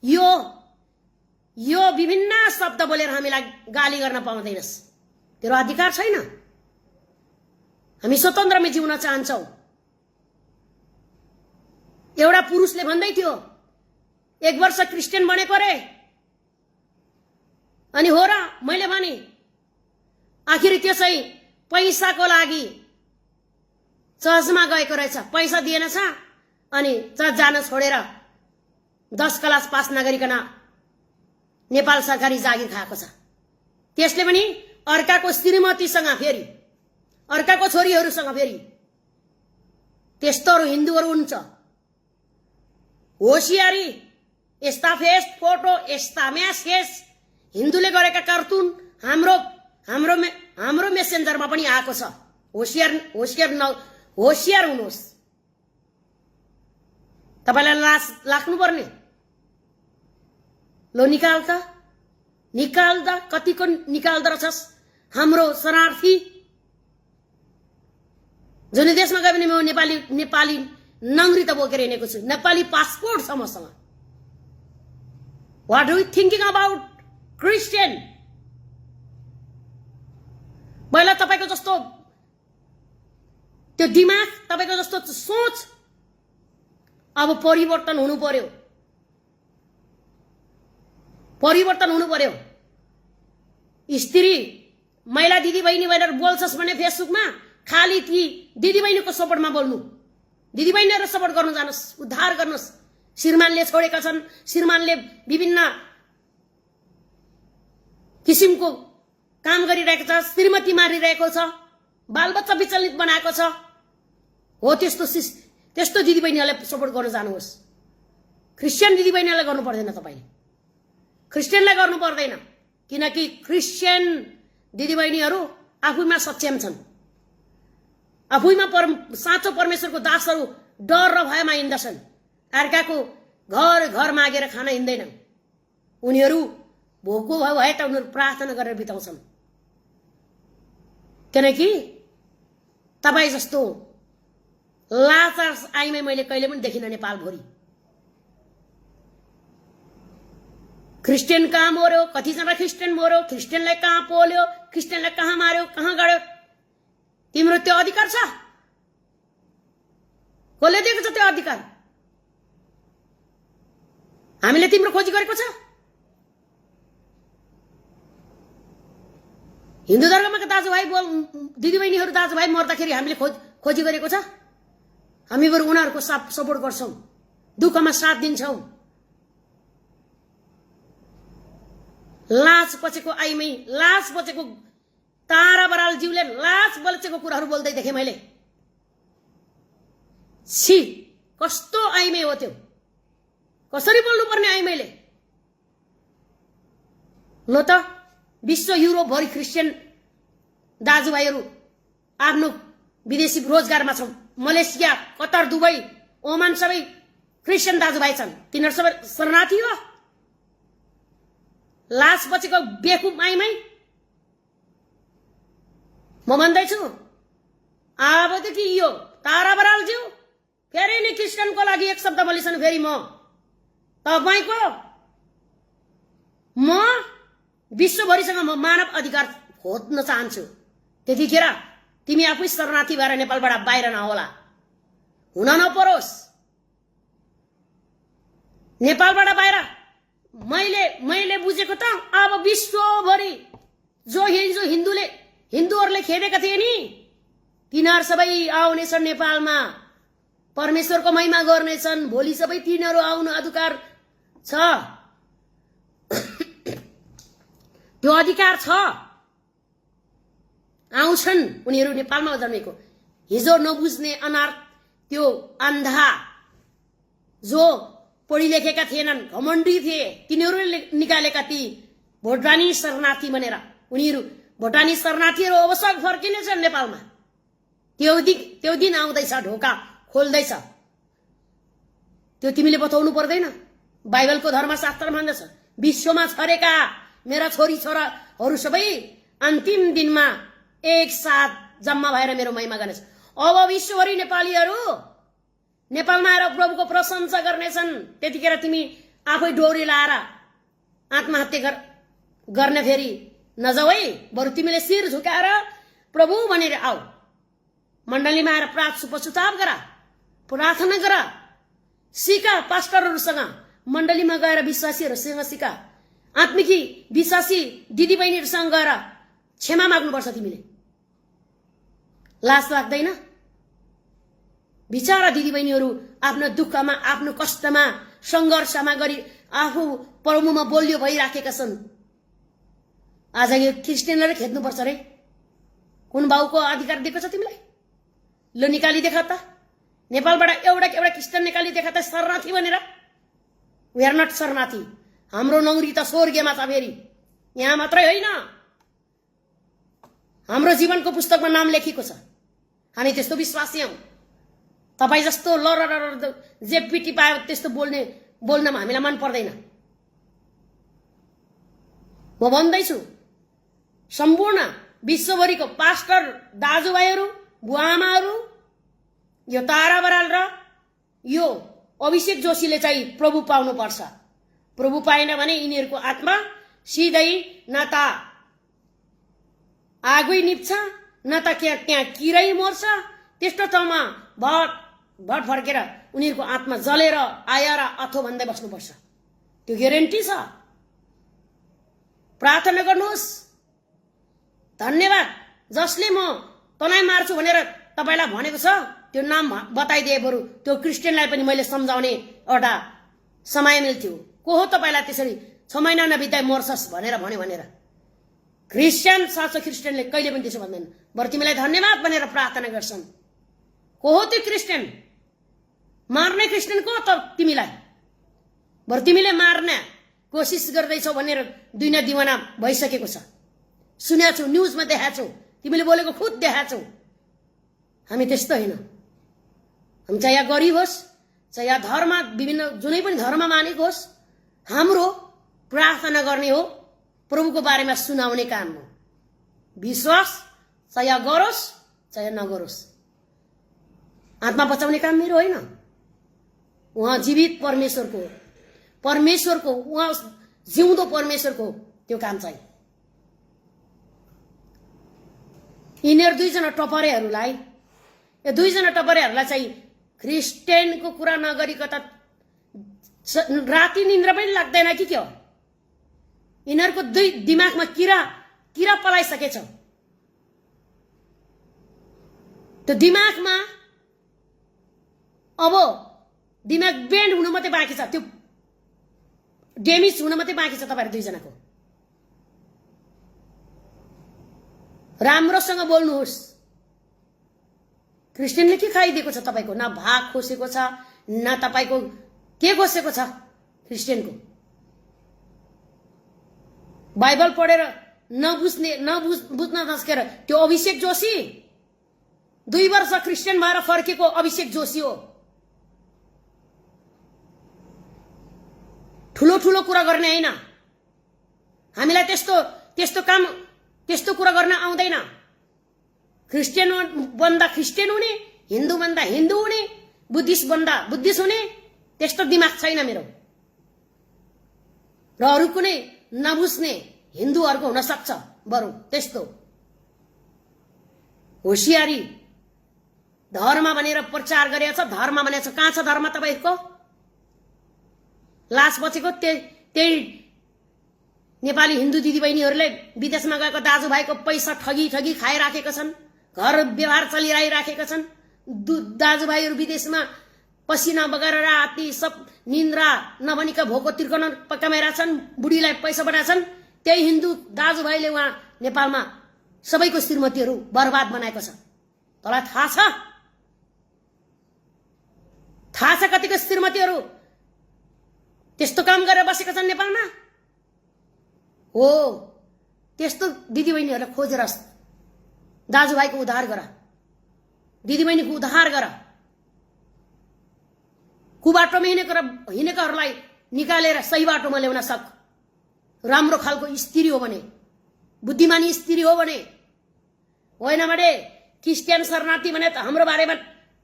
यो विभिन्न शब्द बोलेर हामीलाई गाली गर्न पाउँदैनस्। तेरो अधिकार छैन। हामी स्वतन्त्रमा जिउन चाहन्छौं। एउटा पुरुषले भन्दै थियो 1 वर्ष क्रिस्चियन बनेको रे। अनि हो र मैले भने आखिर त्यसै पैसाको लागि चर्चमा गएको रहेछ। पैसा दिएनछ अनि चर्च जान छोडेर 10 क्लास पास नगरिकन नेपाल सरकारी जागिर खाएको छ। त्यसले पनि अर्काको श्रीमतीसँग फेरि अर्काको छोरीहरूसँग फेरि। त्यस्तोहरू हिन्दूहरू हुन्छ। होशियारी। यस्ता फेस फोटो, यस्ता म्यासेज हिन्दूले गरेका कार्टुन हाम्रो मेसेन्जरमा पनि आएको छ। होशियार हुनुहोस्। तपाईलाई लाज लाग्नु पर्ने। लो निकाल्दा कतिको निकाल्दा रहेछस्। हाम्रो शरणार्थी जुन देशमा गए पनि म नेपाली नङ्ग्री त बोकेर हिँडेको छु। नेपाली पासपोर्ट छ मसँग। What do you thinking about Christian? पहिला तपाईको जस्तो त्यो दिमाग, तपाईको जस्तो सोच अब परिवर्तन हुनु पर्यो। स्त्री महिला दिदीबहिनी भनेर बोल्छस् भने फेसबुकमा खाली ती दिदीबहिनीको सपोर्टमा बोल्नु। दिदीबहिनीहरु सपोर्ट गर्नु जानुस्, उद्धार गर्नुस्। श्रीमानले छोडेका छन्, श्रीमानले विभिन्न किसिमको काम गरिरहेको छ, श्रीमती मारिरहेको छ, बालबच्चा विचलित बनाएको छ। हो त्यस्तो दिदीबहिनीहरुलाई सपोर्ट गर्न जानुहोस्। क्रिस्चियन दिदीबहिनीहरुलाई गर्नु पर्दैन। तपाईले क्रिस्चियनलाई गर्नु पर्दैन, किनकि क्रिस्चियन दिदीबहिनीहरु आफैमा सक्षम छन्। आफैमा साँचो परमेश्वरको दासहरु डर र भयमा हिँड्दछन्। अर्काको घर मागेर खान हिँड्दैनन्। उनीहरु भोको भए त उनीहरु प्रार्थना गरेर बिताउँछन्। किनकि तपाई जस्तो लाचार आइमै मैले कहिले पनि देखिन नेपाल भरि। क्रिस्चियन कहाँ मर्यो, कतिजना क्रिस्चियन मर्यो, क्रिस्चियनलाई कहाँ पोल्यो, क्रिस्चियनलाई कहाँ मार्यो, कहाँ गड्यो? तिम्रो त्यो अधिकार छ? कसले दिएको छ त्यो अधिकार? हामीले तिम्रो खोजी गरेको छ? हिन्दू धर्मका दाजुभाइ दिदीबहिनीहरु दाजुभाइ मर्दाखेरि हामीले खोजी गरेको छ? हामी बरु उनीहरुको सपोर्ट गर्छौं, दुःखमा साथ दिन्छौं। लाज बचेको आइमै, लाज बचेको तारा बराल ज्यूले लाज बचेको कुराहरु बोल्दै देखे मैले। छि, कस्तो आइमै हो त्यो? कसरी बोल्नु पर्ने आइमैले? लो त विश्व युरोप भरि क्रिस्चियन दाजुभाइहरु आफ्नो विदेशी रोजगारमा छन्। मलेसिया, कतर, दुबई, ओमान सबै क्रिस्चियन दाजुभाइ छन्। तिनीहरु सबै शरणार्थी हो। लाज बचेको बेकुफ आइमै। म भन्दैछु अबदेखि यो तारा बरालज्यू फेरि नि क्रिस्चियनको लागि एक शब्द बोलिसन फेरि म तपाईको म विश्वभरिसँग म मानव अधिकार खोज्न चाहन्छु। त्यतिखेर तिमी आफै शरणार्थी भएर नेपालबाट बाहिर नहोला, हुन नपरोस्। नेपालबाट बाहिर मैले बुझेको त अब विश्वभरि जो हिन्दूले हिन्दूहरूले खेदेका थिए नि, तिनीहरू सबै आउनेछन् नेपालमा, परमेश्वरको महिमा गर्नेछन्, भोलि सबै तिनीहरू आउनु अधिकार छ, त्यो अधिकार छ, आउँछन् उनीहरू नेपालमा जन्मेको। हिजो नबुझ्ने अनार्थ त्यो अन्धा जो पढी लेखेका थिएनन्, घमण्डी थिए, तिनीहरूले निकालेका ती भोटानी शरणार्थी भनेर, उनीहरू भोटानी शरणार्थीहरू अवश्य फर्किनेछन् नेपालमा। त्यो दिन आउँदैछ, ढोका खोल्दैछ। त्यो तिमीले बताउनु पर्दैन। बाइबलको धर्मशास्त्र भन्दछ विश्वमा छरेका मेरा छोरी छोराहरू सबै अन्तिम दिनमा एकसाथ जम्मा भएर मेरो महिमा गर्नेछ। अब विश्वभरि नेपालीहरू नेपालमा आएर प्रभुको प्रशंसा गर्नेछन्। त्यतिखेर तिमी आफै डोरी लाएर आत्महत्या गर्न फेरि नजाऊ है, बरु तिमीले शिर झुकाएर प्रभु भनेर आऊ। मण्डलीमा आएर पश्चाताप गर, प्रार्थना गर, सिका पास्टरहरूसँग, मण्डलीमा गएर विश्वासीहरूसँग सिका, आत्मिकी विश्वासी दिदीबहिनीहरूसँग गएर क्षमा माग्नुपर्छ तिमीले। लाज लाग्दैन? बिचारा दिदीबहिनीहरू आफ्नो दुःखमा, आफ्नो कष्टमा, सङ्घर्षमा गरी आफू प्रभुमा बोलियो भइराखेका छन्। आज यो क्रिस्चियनले खेद्नुपर्छ रे। कुन बाउको अधिकार दिएको छ तिमीलाई? ल निकाली देखा त, नेपालबाट एउटा क्रिस्चियन निकाली देखा त शरणार्थी भनेर। वी आर नट शरणार्थी, हाम्रो नौरी त स्वर्गीयमा छ। फेरि यहाँ मात्रै होइन, हाम्रो जीवनको पुस्तकमा नाम लेखिएको छ। हामी त्यस्तो विश्वासी हौं। तपाईँ जस्तो जे पिटी पायो त्यस्तो बोल्नमा हामीलाई मन पर्दैन। म भन्दैछु सम्पूर्ण विश्वभरिको पास्टर दाजुभाइहरू, बुवाआमाहरू, यो तारा बराल र यो अभिषेक जोशीले चाहिँ प्रभु पाउनु पर्छ। प्रभु पाएन भने यिनीहरूको आत्मा सिधै न त आगै निप्छ, न त त्यहाँ किरै मर्छ। त्यस्तो ठाउँमा भट फर्केर उनीहरूको आत्मा जलेर आएर अथो भन्दै बस्नुपर्छ। त्यो ग्यारेन्टी छ। प्रार्थना गर्नुहोस्। धन्यवाद जसले म तँलाई मार्छु भनेर तपाईलाई भनेको छ, त्यो नाम बताइदिए बरु त्यो क्रिस्चियनलाई पनि मैले सम्झाउने एउटा समय मिल्थ्यो। को हो तपाईलाई त्यसरी 6 महिना नबित्दै मर्छस् भनेर भन्यो भनेर? क्रिस्चियन, साँचो क्रिस्चियनले कहिले पनि त्यसो भन्दैन। बरु तिमीलाई धन्यवाद भनेर प्रार्थना गर्छन्। को हो त्यो क्रिस्चियन? मार्ने क्रिस्चियन को त तिमीलाई? बरु तिमीले मार्ने कोसिस गर्दैछौ भनेर दुनिया दिवाना भइसकेको छ। सुनेको छु, न्युजमा देखाएको छु, तिमीले बोलेको खुद देखाएको छौ। हामी त्यस्तो होइन। हामी चाहे यहाँ गरिब होस्, चाहे यहाँ धर्म विभिन्न जुनै पनि धर्म मानेको होस्, हाम्रो प्रार्थना गर्ने हो, प्रभुको बारेमा सुनाउने काम हो। विश्वास चाहे गरोस् चाहे नगरोस्, आत्मा बचाउने काम मेरो होइन। उहाँ जीवित परमेश्वरको उहाँ जिउँदो परमेश्वरको त्यो काम चाहिँ। यिनीहरू दुईजना टपरेहरूलाई, यो दुईजना टपरेहरूलाई चाहिँ क्रिस्चियनको कुरा नगरीको त राति निन्द्रा पनि लाग्दैन कि के हो? यिनीहरूको दिमागमा किरा पलाइसकेछ। त्यो दिमागमा अब दिमाग बेन्ड हुनु मात्रै बाँकी छ, त्यो डेमेज हुन मात्रै बाँकी छ। तपाईहरु दुईजनाको राम्रोसँग बोल्नुहोस्। क्रिस्चियनले के खाइदिएको छ तपाईको? न भाग खोसेको छ, न तपाईको के खोसेको छ। क्रिस्चियनको बाइबल पढेर बुझ्न नसकेर त्यो अभिषेक जोशी 2 वर्ष क्रिस्चियन भएर फर्केको अभिषेक जोशी हो। ठुलो ठुलो कुरा गर्ने हैन। हामीलाई त्यस्तो कुरा गर्न आउँदैन। क्रिस्चियन बन्दा क्रिस्चियन हुने, हिन्दू बन्दा हिन्दू हुने, बुद्धिस्ट बन्दा बुद्धिस्ट हुने, त्यस्तो दिमाग छैन मेरो। र अरु कुनै नबुझ्ने हिन्दूहरुको हुन सक्छ, बरु त्यस्तो होशियारी धर्म भनेर प्रचार गरेछ। धर्म भनेछ कहाँ छ धर्म तपाईहरुको? लास बचेको त्यही नेपाली हिन्दू दिदीबहिनीहरूले विदेशमा गएको दाजुभाइको पैसा ठगी ठगी खाइराखेका छन्, घर व्यवहार चलिराखेका छन्। दाजुभाइहरू विदेशमा पसिना बगाएर राति सब निन्द्रा नभनीका भोको तिर्कन कमाइरहेछन्, बुढीलाई पैसा बनाएछन्। त्यही हिन्दू दाजुभाइले उहाँ नेपालमा सबैको श्रीमतीहरू बर्बाद बनाएको छ। तँलाई थाहा छ? थाहा छ कतिको श्रीमतीहरू त्यस्तो काम गरेर बसेका छन् नेपालमा? हो, त्यस्तो दिदीबहिनीहरूलाई खोजेर दाजुभाइको उद्धार गर, दिदीबहिनीको उद्धार गर। कुबाटोमा हिँडेकाहरूलाई निकालेर सही बाटोमा ल्याउन सक। राम्रो खालको स्त्री हो भने, बुद्धिमानी स्त्री हो भने, होइन भने क्रिस्चियन शरणार्थी भने त हाम्रो बारेमा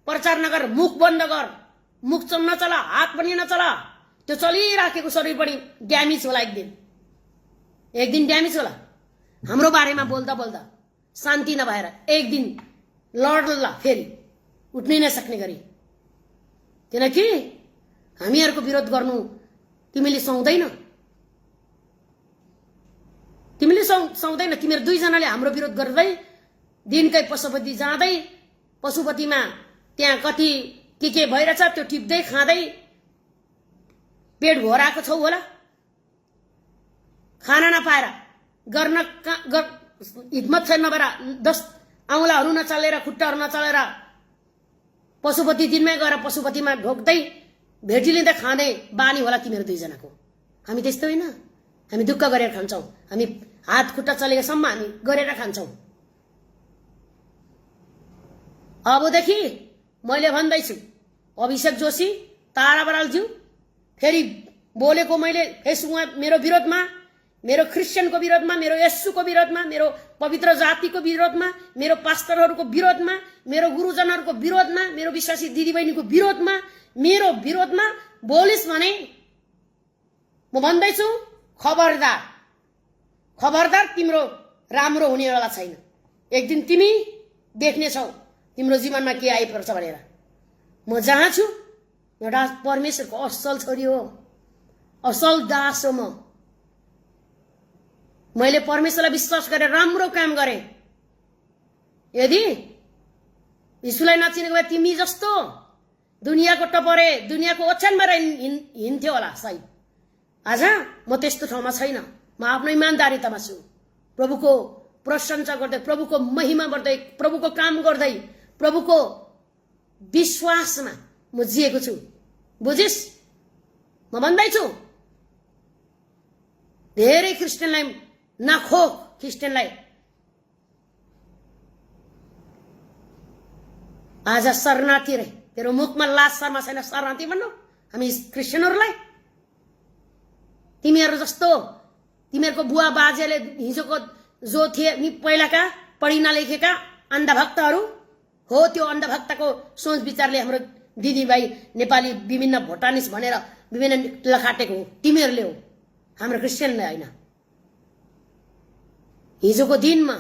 प्रचार नगर, मुख बन्द गर, मुख नचला, हात पनि नचला। त्यो चलिराखेको शरीर पनि ड्यामेज होला, एक दिन ड्यामेज होला। हाम्रो बारेमा बोल्दा बोल्दा शान्ति नभएर एक दिन लड्ला, फेरि उठ्नै नसक्ने गरी। किनकि हामीहरूको विरोध गर्नु तिमीले सुहाउँदैन, तिमीले सुहाउँदैन। तिमीहरू दुईजनाले हाम्रो विरोध गर्दै दिनकै पशुपति जाँदै, पशुपतिमा त्यहाँ कति के भइरहेछ त्यो टिप्दै खाँदै पेट भराएको छौ होला। खाना नपाएर गर्न हिम्मत छैन नभएर 10 औँलाहरू नचलेर, खुट्टाहरू नचलेर पशुपति दिनमै गएर पशुपतिमा ढोक्दै भेटी लिँदै खाँदै बानी होला तिमीहरू दुईजनाको। हामी त्यस्तो होइन, हामी दुःख गरेर खान्छौँ, हामी हात खुट्टा चलेकोसम्म हामी गरेर खान्छौँ। अबदेखि मैले भन्दैछु, अभिषेक जोशी, तारा बरालज्यू फेरि बोलेको मैले फेसबुकमा मेरो विरोधमा, मेरो क्रिस्चियनको विरोधमा, मेरो येशूको विरोधमा, मेरो पवित्र जातिको विरोधमा, मेरो पास्टरहरूको विरोधमा, मेरो गुरुजनहरूको विरोधमा, मेरो विश्वासी दिदीबहिनीको विरोधमा, मेरो विरोधमा बोलिस् भने म भन्दैछु, खबरदार, खबरदार, तिम्रो राम्रो हुनेवाला छैन। एक दिन तिमी देख्नेछौ तिम्रो जीवनमा के आइपर्छ भनेर। म जहाँ छु एउटा परमेश्वरको असल छोरी हो, असल दास हो। मैले परमेश्वरलाई विश्वास गरेर राम्रो काम गरेँ। यदि यीशुलाई नचिनेको भए तिमी जस्तो दुनियाँको टपरे, दुनियाँको ओछ्यानबाट हिँड्थ्यो होला सायद। आज म त्यस्तो ठाउँमा छैन, म आफ्नो इमान्दारितामा छु। प्रभुको प्रशंसा गर्दै, प्रभुको महिमा गर्दै, प्रभुको काम गर्दै, प्रभुको विश्वासमा म जिएको छु। बुझिस्? म भन्दैछु, धेरै क्रिस्चियनलाई नखोक, क्रिस्चियनलाई आज शरणार्थी रे, तेरो मुखमा लाज शर्मा छैन शरणार्थी भन्नु हामी क्रिस्चियनहरूलाई? तिमीहरू जस्तो तिमीहरूको बुवा बाजेले हिजोको जो थिए नि पहिलाका पढि नलेखेका अन्धभक्तहरू हो, त्यो अन्धभक्तको सोच विचारले हाम्रो दिदीभाइ नेपाली विभिन्न भोटानिस भनेर विभिन्न लखाटेको हो, तिमीहरूले हो, हाम्रो क्रिस्चियनले होइन। हिजोको दिनमा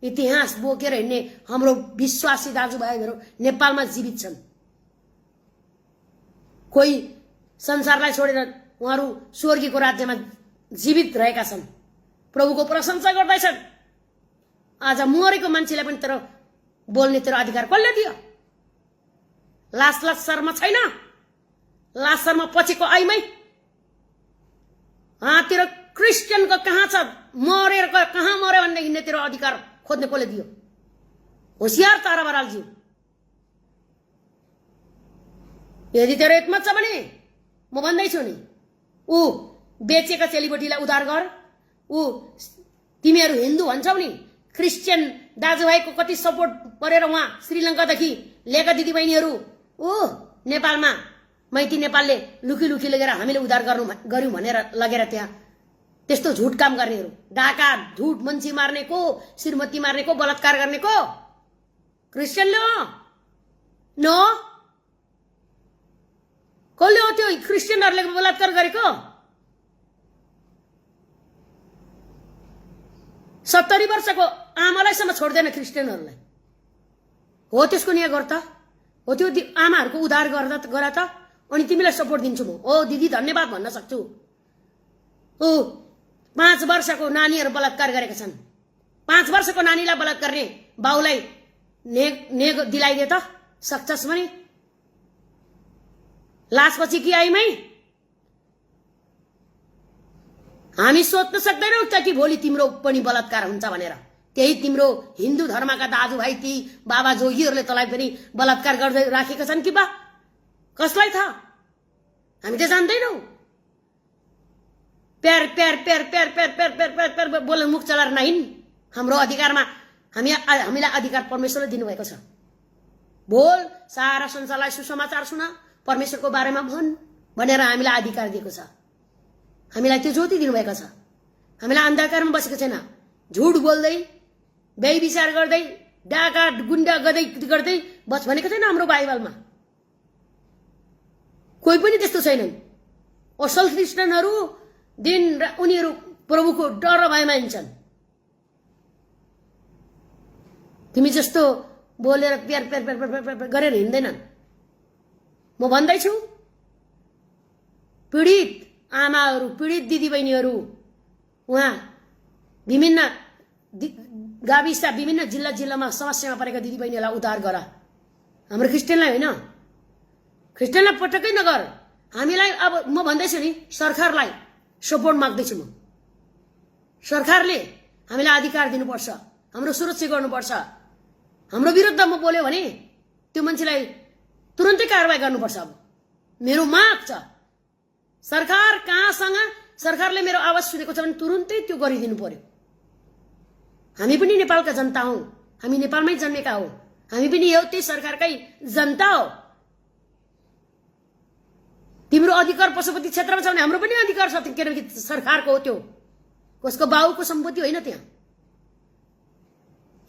इतिहास बोकेर हिँड्ने हाम्रो विश्वासी दाजुभाइहरू नेपालमा जीवित छन्। कोही संसारलाई छोडेर उहाँहरू स्वर्गीयको राज्यमा जीवित रहेका छन्, प्रभुको प्रशंसा गर्दैछन्। आज मरेको मान्छेलाई पनि तेरो बोल्ने तेरो अधिकार कसले दियो? लाज शर्म छैन? लाज शर्म पछिको आइमै तेरो क्रिस्चियनको कहाँ छ? मरेर कहाँ मर्यो भन्ने हिँड्ने तेरो अधिकार खोज्ने कसले दियो? होशियार तारा बरालज्यू, यदि तेरो हिम्मत छ भने म भन्दैछु नि, ऊ बेचेका चेलीबेटीलाई उद्धार गर। ऊ तिमीहरू हिन्दू भन्छौ नि, क्रिस्चियन दाजुभाइको कति सपोर्ट गरेर उहाँ श्रीलङ्कादेखि ल्याएका दिदीबहिनीहरू ऊ नेपालमा मैती नेपालले लुकी लुकी लगेर हामीले उद्धार गर्यौं भनेर लगेर त्यहाँ त्यस्तो झुट काम गर्नेहरू, डाका झुट मान्छे मार्नेको, श्रीमती मार्नेको, बलात्कार गर्नेको क्रिस्चियनले हो न? कसले हो त्यो क्रिस्चियनहरूले बलात्कार गरेको? 70 वर्षको आमालाईसम्म छोड्दैन क्रिस्चियनहरूलाई। हो त्यसको न्याय गर त, हो त्यो आमाहरूको उद्धार गर त, अनि तिमीलाई सपोर्ट दिन्छु म। ओ दिदी धन्यवाद भन्न सक्छु। ओ 5 वर्षको नानीहरू बलात्कार गरेका छन्। 5 वर्षको नानीलाई बलात्कार गर्ने बाउलाई नेग दिलाइदिए त सक्छस् भने। लासपछि कि आइमै हामी सोच्न सक्दैनौ त कि भोलि तिम्रो पनि बलात्कार हुन्छ भनेर। त्यही तिम्रो हिन्दू धर्मका दाजुभाइ ती बाबा जोगीहरूले तँलाई पनि बलात्कार गर्दै राखेका छन् कि बा? कसलाई थाहा? हामी त जान्दैनौ। प्यार प्यार प्यार प्यार प्यार प्यार प्यार प्यार प्यार बोल्न मुख चलाएर नहिन्। हाम्रो अधिकारमा हामीलाई अधिकार परमेश्वरले दिनुभएको छ। बोल, सारा संसारलाई सुसमाचार सुना, परमेश्वरको बारेमा भन् भनेर हामीलाई अधिकार दिएको छ। हामीलाई त्यो ज्योति दिनुभएको छ। हामीलाई अन्धकारमा बसेको छैन। झुट बोल्दै, व्यभिचार गर्दै, डाका गुण्डा गर्दै बस भनेको छैन हाम्रो बाइबलमा। कोही पनि त्यस्तो छैनन्। असल क्रिस्चियनहरू उनीहरू प्रभुको डर र भयमा हिँड्छन्। तिमी जस्तो बोलेर प्यार प्यार प्यार प्यार प्यार गरेर हिँड्दैनन्। म भन्दैछु पीडित आमाहरू, पीडित दिदीबहिनीहरू, उहाँ विभिन्न गाविस विभिन्न जिल्लामा समस्यामा परेका दिदीबहिनीहरूलाई उद्धार गर। हाम्रो क्रिस्चियनलाई होइन, क्रिस्चियनलाई पटक्कै नगर। हामीलाई अब म भन्दैछु नि, सरकारलाई सपोर्ट माग्दैछु म। सरकारले हामीलाई अधिकार दिनुपर्छ, हाम्रो सुरक्षा गर्नुपर्छ। हाम्रो विरुद्धमा बोल्यो भने त्यो मान्छेलाई तुरन्तै कारवाही गर्नुपर्छ। अब मेरो माग छ, सरकार कहाँसँग सरकारले मेरो आवाज सुनेको छ भने तुरन्तै त्यो गरिदिनु पर्यो। हामी पनि नेपालका जनता हौ, हामी नेपालमै जन्मेका हौ, हामी पनि एउटै सरकारकै जनता हो। तिम्रो अधिकार पशुपति क्षेत्रमा छ भने हाम्रो पनि अधिकार छ, किनकि सरकारको हो त्यो, कसको बाउको सम्पत्ति होइन। त्यहाँ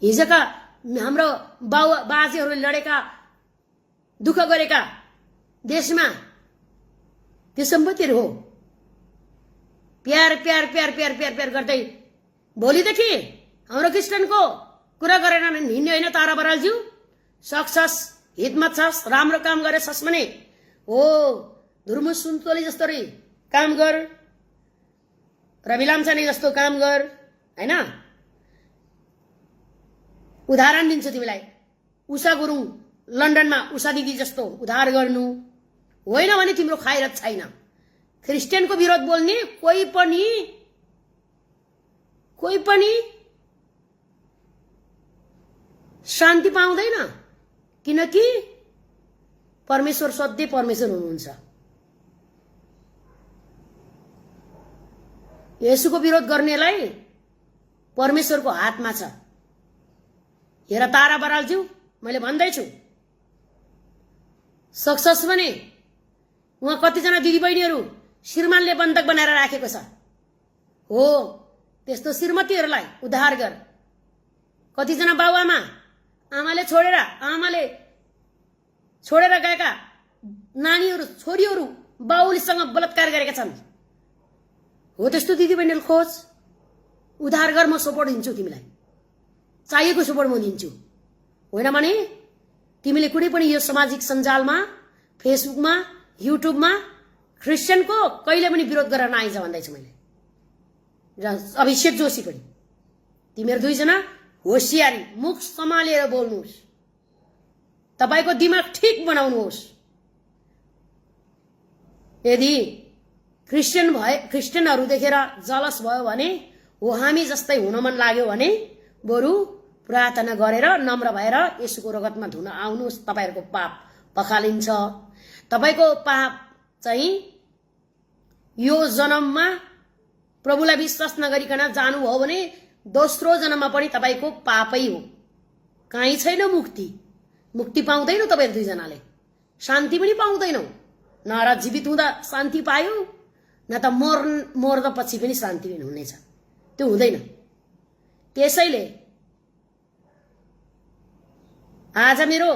हिजोका हाम्रो बाजेहरूले लडेका, दुःख गरेका देशमा त्यो सम्पत्तिहरू हो। प्यार प्यार प्यार प्यार प्यार प्यार गर्दै भोलिदेखि हाम्रो क्रिस्चियनको कुरा गरेर हिँड्ने होइन। तारा बरालज्यू, सक्छस्, हितमत छस्, राम्रो काम गरेछस् भने हो धुर्मु सुन्तोली जस्तो रे काम गर, रवि लाम्छाने जस्तो काम गर हैन। उदाहरण दिन्छु तिमीलाई, उषा गुरुङ लन्डनमा उषा दिदी जस्तो उद्धार गर्नु होइन भने तिम्रो खैरत छैन। क्रिस्चियनको विरोध बोल्ने कोही पनि शान्ति पाउँदैन, किनकि परमेश्वर सधैँ परमेश्वर हुनुहुन्छ। येशूको विरोध गर्नेलाई परमेश्वरको हातमा छ। हेर तारा बरालज्यू, मैले भन्दैछु सक्सेस भने उहाँ कतिजना दिदीबहिनीहरू श्रीमानले बन्धक बनाएर राखेको छ। हो त्यस्तो श्रीमतीहरूलाई उद्धार गर। कतिजना बाबुआमा आमाले छोडेर गएका नानीहरू, छोरीहरू बाउलीसँग बलात्कार गरेका छन्। हो त्यस्तो दिदीबहिनीहरू खोज, उद्धार गर। म सपोर्ट दिन्छु तिमीलाई, चाहिएको सपोर्ट म दिन्छु। होइन भने तिमीले कुनै पनि यो सामाजिक सञ्जालमा, फेसबुकमा, युट्युबमा क्रिस्चियनको कहिले पनि विरोध गरेर नआइज भन्दैछु मैले। र अभिषेक जोशी पनि, तिमीहरू दुईजना होसियारी, मुख सम्हालेर बोल्नुहोस्, तपाईको दिमाग ठीक बनाउनुहोस्। यदि क्रिस्चियनहरू देखेर जलस भयो भने, हो हामी जस्तै हुन मन लाग्यो भने बरु प्रार्थना गरेर नम्र भएर येशूको रगतमा धुन आउनुहोस्। तपाईहरुको पाप पखालिन्छ। तपाईको पाप चाहिँ यो जन्ममा प्रभुलाई विश्वास नगरिकन जानु हो भने दोस्रो जन्ममा पनि तपाईको पापै हो। कहीँ छैन मुक्ति। मुक्ति पाउँदैनौ तपाईहरु दुईजनाले, शान्ति पनि पाउँदैनौ। न र जीवित हुँदा शान्ति पायो, न त मर्दा पछि पनि शान्ति पनि हुनेछ। त्यो हुँदैन। त्यसैले आज मेरो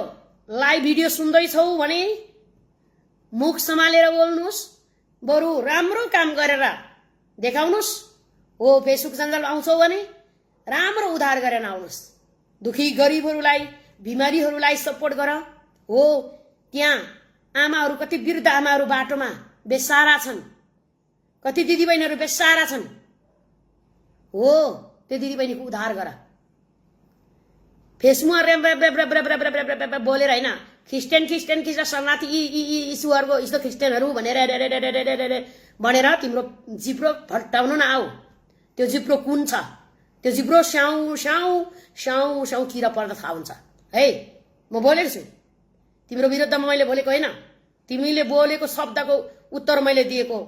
लाइभ भिडियो सुन्दैछौ भने मुख सम्हालेर बोल्नुहोस्, बरु राम्रो काम गरेर देखाउनुहोस्। हो फेसबुक सञ्जाल आउँछौ भने राम्रो उद्धार गरेर आउनुहोस्। दुखी गरिबहरूलाई, बिमारीहरूलाई सपोर्ट गर। हो त्यहाँ आमाहरू, कति वृद्ध आमाहरू बाटोमा बेसारा छन्, कति दिदीबहिनीहरू बेसारा छन्। हो त्यो दिदीबहिनीको उद्धार गर। फेसबुकमा बोलेर होइन क्रिस्चियन शरणार्थी यीशुहरूको यस्तो क्रिस्चियनहरू भनेर भनेर तिम्रो जिब्रो भट्टाउनु न आऊ। त्यो जिब्रो कुन छ? त्यो जिब्रो स्याउ स्याउ स्याउ स्याउ किरा पर्दा थाहा हुन्छ है। म बोलेको छु, तिम्रो विरुद्धमा मैले बोलेको होइन। तिमीले बोलेको शब्दको उत्तर मैले दिएको।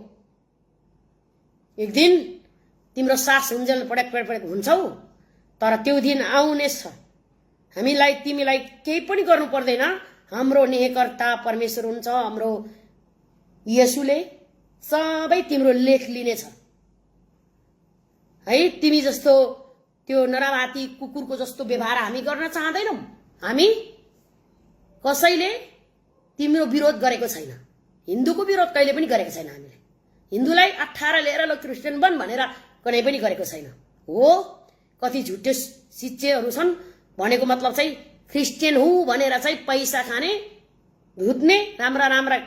एक दिन तिम्रो सास हुन्जेल पडक पडक पडक हुन्छौ, तर त्यो दिन आउनेछ। हामीलाई तिमीलाई केही पनि गर्नु पर्दैन। हाम्रो न्यायकर्ता परमेश्वर हुन्छ। हाम्रो येशूले सबै तिम्रो लेख लिनेछ है। तिमी जस्तो त्यो नराभाती कुकुरको जस्तो व्यवहार हामी गर्न चाहदैनौँ। हामी कसैले तिम्रो विरोध गरेको छैन। हिन्दूको विरोध कहिले पनि गरेको छैन। हामीले हिन्दूलाई 18 लिएर ल क्रिस्चियन बन भनेर कुनै पनि गरेको छैन। हो कति झुटे शिक्षेहरू छन् भनेको मतलब चाहिँ क्रिस्चियन हु भनेर चाहिँ पैसा खाने धुत्ने राम्रा राम्रा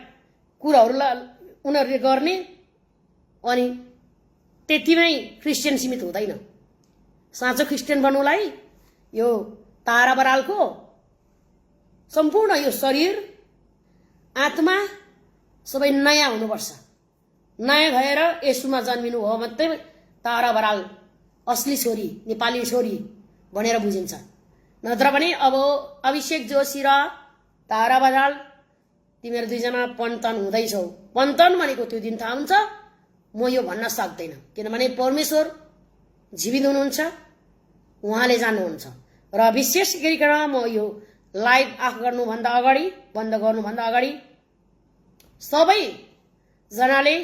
कुराहरूलाई उनीहरूले गर्ने, अनि त्यतिमै क्रिस्चियन सीमित हुँदैन। साँचो क्रिस्चियन बन्नुलाई यो तारा बरालको सम्पूर्ण यो शरीर आत्मा सबै नयाँ हुनुपर्छ। नयाँ भएर येशूमा जन्मिनु हो मात्रै तारा बराल असली छोरी, नेपाली छोरी भनेर बुझिन्छ। नत्र भने अब अभिषेक जोशी र तारा बराल तिमीहरू दुईजना पन्तन हुँदैछौ। पन्तन भनेको त्यो दिन थाहा हुन्छ। म यो भन्न सक्दैन, किनभने परमेश्वर जीवित हुनुहुन्छ, उहाँले जान्नुहुन्छ। र विशेष गरिकन म यो लाइभ अफ गर्नुभन्दा अगाडि, बन्द गर्नुभन्दा अगाडि सबैजनाले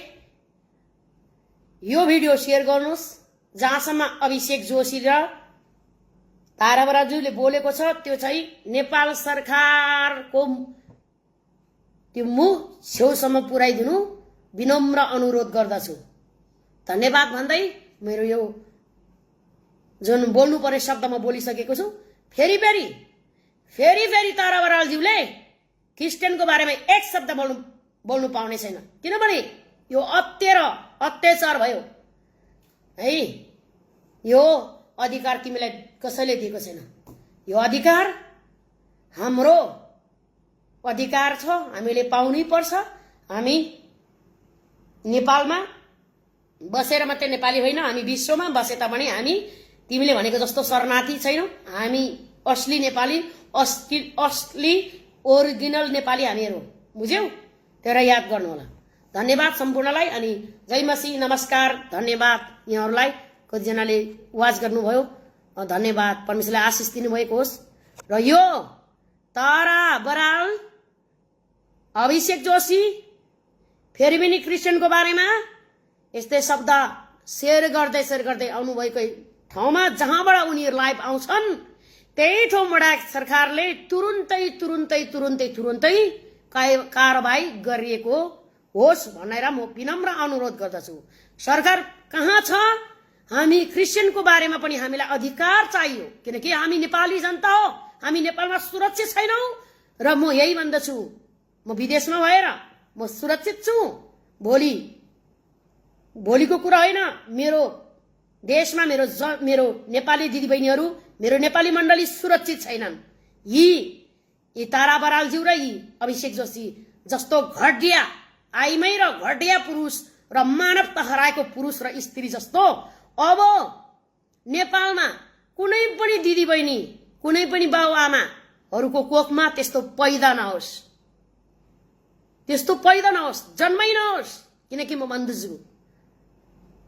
यो भिडियो सेयर गर्नुहोस्, जहाँसम्म अभिषेक जोशी र तारा बरालज्यूले बोलेको छ त्यो चाहिँ नेपाल सरकारको त्यो मुख छेउसम्म पुर्याइदिनु विनम्र अनुरोध गर्दछु। धन्यवाद भन्दै मेरो यो जुन बोल्नुपर्ने शब्द म बोलिसकेको छु। फेरि फेरि तारा बरालज्यूले क्रिस्चियनको बारेमा एक शब्द बोल्नु पाउने छैन, किनभने यो अत्याचार भयो है। यो अधिकार तिमीलाई कसैले दिएको छैन। यो अधिकार हाम्रो अधिकार छ, हामीले पाउनै पर्छ। हामी नेपालमा बसेर मात्रै नेपाली होइन, हामी विश्वमा बसे तापनि हामी तिमीले भनेको जस्तो शरणार्थी छैनौँ। हामी असली नेपाली, असली ओरिजिनल नेपाली हामीहरू, बुझ्यौ? तेरा याद गर्नु होला। धन्यवाद सम्पूर्णलाई। अनि जय मसीह, नमस्कार, धन्यवाद यहाँहरूलाई। कतिजनाले वाच गर्नुभयो, धन्यवाद। परमेश्वरले आशिष दिनुभएको होस्। र यो तारा बराल, अभिषेक जोशी फेरि पनि क्रिस्चियनको बारेमा यस्तै शब्द सेयर गर्दै आउनुभएको ठाउँमा जहाँबाट उनीहरू लाइभ आउँछन् त्यही ठाउँबाट सरकारले तुरुन्तै कारबाही गरिएको होस् भनेर म विनम्र अनुरोध गर्दछु। सरकार कहाँ छ? हामी क्रिस्चियनको बारेमा पनि हामीलाई अधिकार चाहियो, किनकि हामी नेपाली जनता हो। हामी नेपालमा सुरक्षित छैनौँ। र म यही भन्दछु, म विदेशमा भएर म सुरक्षित छु। भोलिको कुरा होइन, मेरो देशमा मेरो नेपाली दिदीबहिनीहरू, मेरो नेपाली मण्डली सुरक्षित छैनन्। यी तारा बरालज्यू र यी अभिषेक जोशी जस्तो घटिया आइमै र घटिया पुरुष र मानवता हराएको पुरुष र स्त्री जस्तो अब नेपालमा कुनै पनि दिदीबहिनी, कुनै पनि बाबुआमाहरूको कोखमा त्यस्तो पैदा नहोस्, जन्मै नहोस्। किनकि म भन्दछु,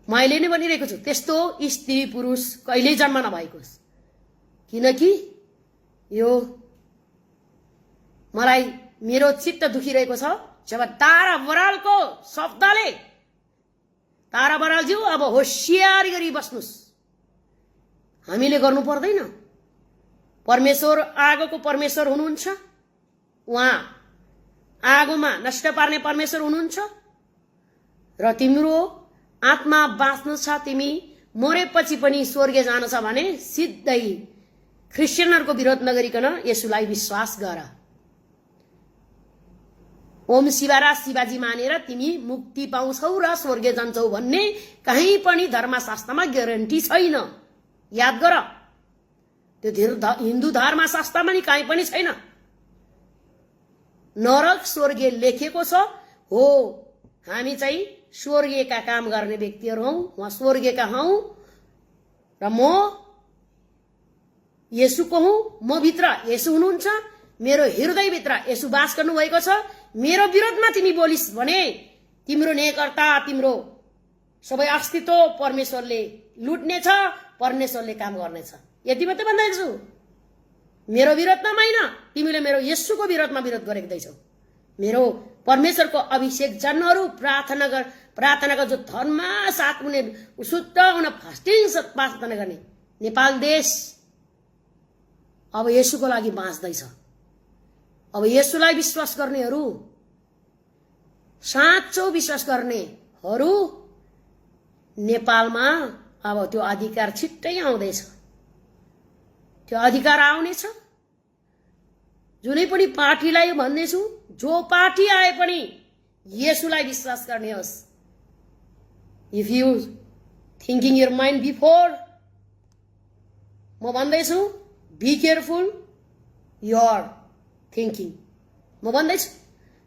मैले नै भनिरहेको छु, त्यस्तो स्त्री पुरुष कहिल्यै जन्म नभएको होस्। किनकि यो मलाई मेरो चित्त दुखिरहेको छ जब तारा बरालको शब्दले, तारा बरालज्यू अब होसियारी गरी बस्नुस्। हामीले गर्नु पर्दैन। परमेश्वर आगोको परमेश्वर हुनुहुन्छ। उहाँ आगोमा नष्ट पार्ने परमेश्वर हुनुहुन्छ। र तिम्रो आत्मा बाँच्नु छ, तिमी मरेपछि पनि स्वर्ग जानु छ भने सिधै क्रिस्चियनहरूको विरोध नगरिकन येशूलाई विश्वास गर। ओम शिवरा शिवाजी मानेर तिमी मुक्ति पाउँछौ र स्वर्ग जान्छौ भन्ने कहीँ पनि धर्मशास्त्रमा ग्यारेन्टी छैन। याद गर, त्यो हिन्दू धर्मशास्त्रमा नि कहीँ पनि छैन। नरक स्वर्ग लेखेको छ हो। हामी चाहिँ स्वर्गका काम गर्ने व्यक्तिहरू हौं, उहाँ स्वर्गका हौं र म येशूको हुँ। म भित्र येशू हुनुहुन्छ, मेरो हृदयभित्र येशू बास गर्नुभएको छ। मेरो विरोधमा तिमी बोलिस् भने तिम्रो नेकर्ता, तिम्रो सबै अस्तित्व परमेश्वरले लुट्नेछ, परमेश्वरले काम गर्नेछ। यति मात्रै भन्दैछु। मेरो विरोधमा होइन, तिमीले मेरो येशूको विरोधमा विरोध गरेदैछौ। मेरो परमेश्वरको अभिषेक जनहरू प्रार्थनाको जो धर्म साथ उनी शुद्ध हुन फास्टिङ प्रार्थना गर्ने नेपाल देश अब येशूको लागि बाँच्दैछ। अब येशूलाई विश्वास गर्नेहरू, साँचो विश्वास गर्नेहरू नेपालमा अब त्यो अधिकार छिट्टै आउँदैछ। त्यो अधिकार आउनेछ। जुनै पनि पार्टीलाई भन्नेछु, जो पार्टी आए पनि येशूलाई विश्वास गर्ने होस्। If you thinking your mind before, म भन्दैछु बी केयरफुल योर थिङ्किङ। म भन्दैछु,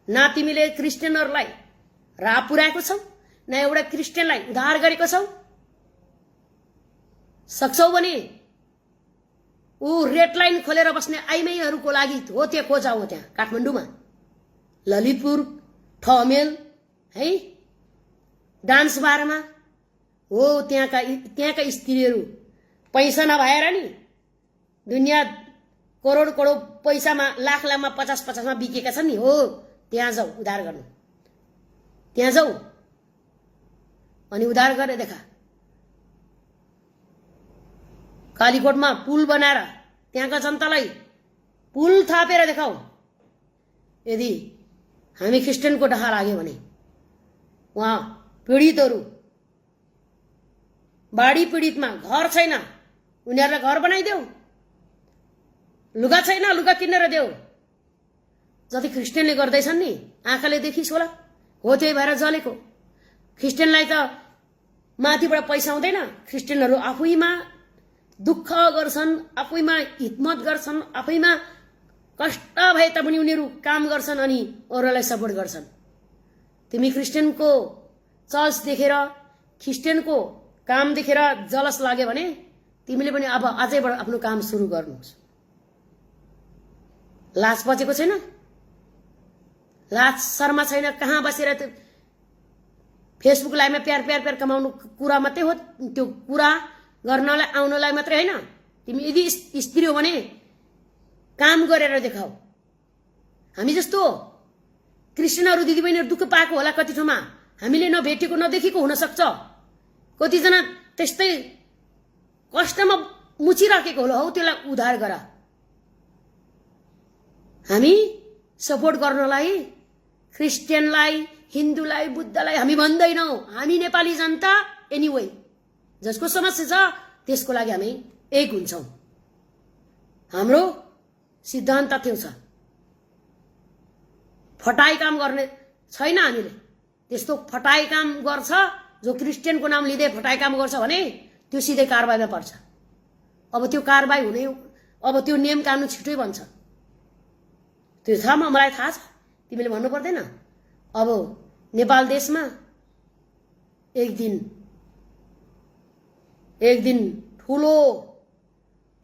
न तिमीले क्रिस्चियनहरूलाई राह पुर्याएको छौ, न एउटा क्रिस्चियनलाई उद्धार गरेको छौ। सक्छौ भने ऊ रेड लाइन खोलेर बस्ने आइमाईहरूको लागि हो, त्यहाँ खोजाऊ। त्यहाँ काठमाडौँमा, ललितपुर, ठमेल है, डान्स बारमा हो। त्यहाँका स्त्रीहरू पैसा नभएर नि दुनियाँ करोड करोड पैसामा, लाख लाखमा, 50-50मा बिकेका छन् नि। हो, त्यहाँ जाऊ उद्धार गर्नु। त्यहाँ जाऊ अनि उद्धार गरेर देखा। कालीकोटमा पुल बनाएर त्यहाँका जनतालाई पुल थापेर देखाऊ। यदि हामी क्रिस्चियनको डहा लाग्यो भने उहाँ पीडितहरू, बाढी पीडितमा घर छैन, उनीहरूलाई घर बनाइदेऊ। लुगा छैन, लुगा किनेर देऊ। जति क्रिस्चियनले गर्दैछन् नि, आँखाले देखिस् होला। हो, त्यही भएर जलेको। क्रिस्चियनलाई त माथिबाट पैसा आउँदैन। क्रिस्चियनहरू आफैमा दुःख गर्छन्, आफैमा हिम्मत गर्छन्, आफैमा कष्ट भए तापनि उनीहरू काम गर्छन् अनि अरूलाई सपोर्ट गर्छन्। तिमी क्रिस्चियनको चर्च देखेर, क्रिस्चियनको काम देखेर जलस लाग्यो भने तिमीले पनि अब अझैबाट आफ्नो काम सुरु गर्नुहोस्। लाज बचेको छैन, लाज शर्मा छैन। कहाँ बसेर फेसबुक लाइभमा प्यार प्यार प्यार कमाउनु कुरा मात्रै हो। त्यो कुरा गर्नलाई आउनलाई मात्रै होइन। तिमी यदि स्त्री हो भने काम गरेर देखाऊ। हामी जस्तो क्रिस्चियनहरू दिदीबहिनीहरू दुःख पाएको होला कति ठाउँमा, हामीले नभेटेको नदेखेको हुन सक्छ। कतिजना त्यस्तै कष्टमा मुचिराखेको होला। हौ, त्यसलाई उद्धार गर। हामी सपोर्ट गर्नलाई क्रिस्चियनलाई, हिन्दूलाई, बुद्धलाई हामी भन्दैनौँ। हामी नेपाली जनता एनीवे जसको समस्या छ त्यसको लागि हामी एक हुन्छौँ। हाम्रो सिद्धान्त त्यो छ। फटाई काम गर्ने छैन हामीले। त्यस्तो फटाई काम गर्छ जो क्रिस्चियनको नाम लिँदै फटाई काम गर्छ भने त्यो सिधै कारबाहीमा पर्छ। अब त्यो कारबाही हुने, अब त्यो नियम कानुन छिटै बन्छ। त्यो छ, मलाई थाहा छ, तिमीले भन्नु पर्दैन। अब नेपाल देशमा एक दिन ठुलो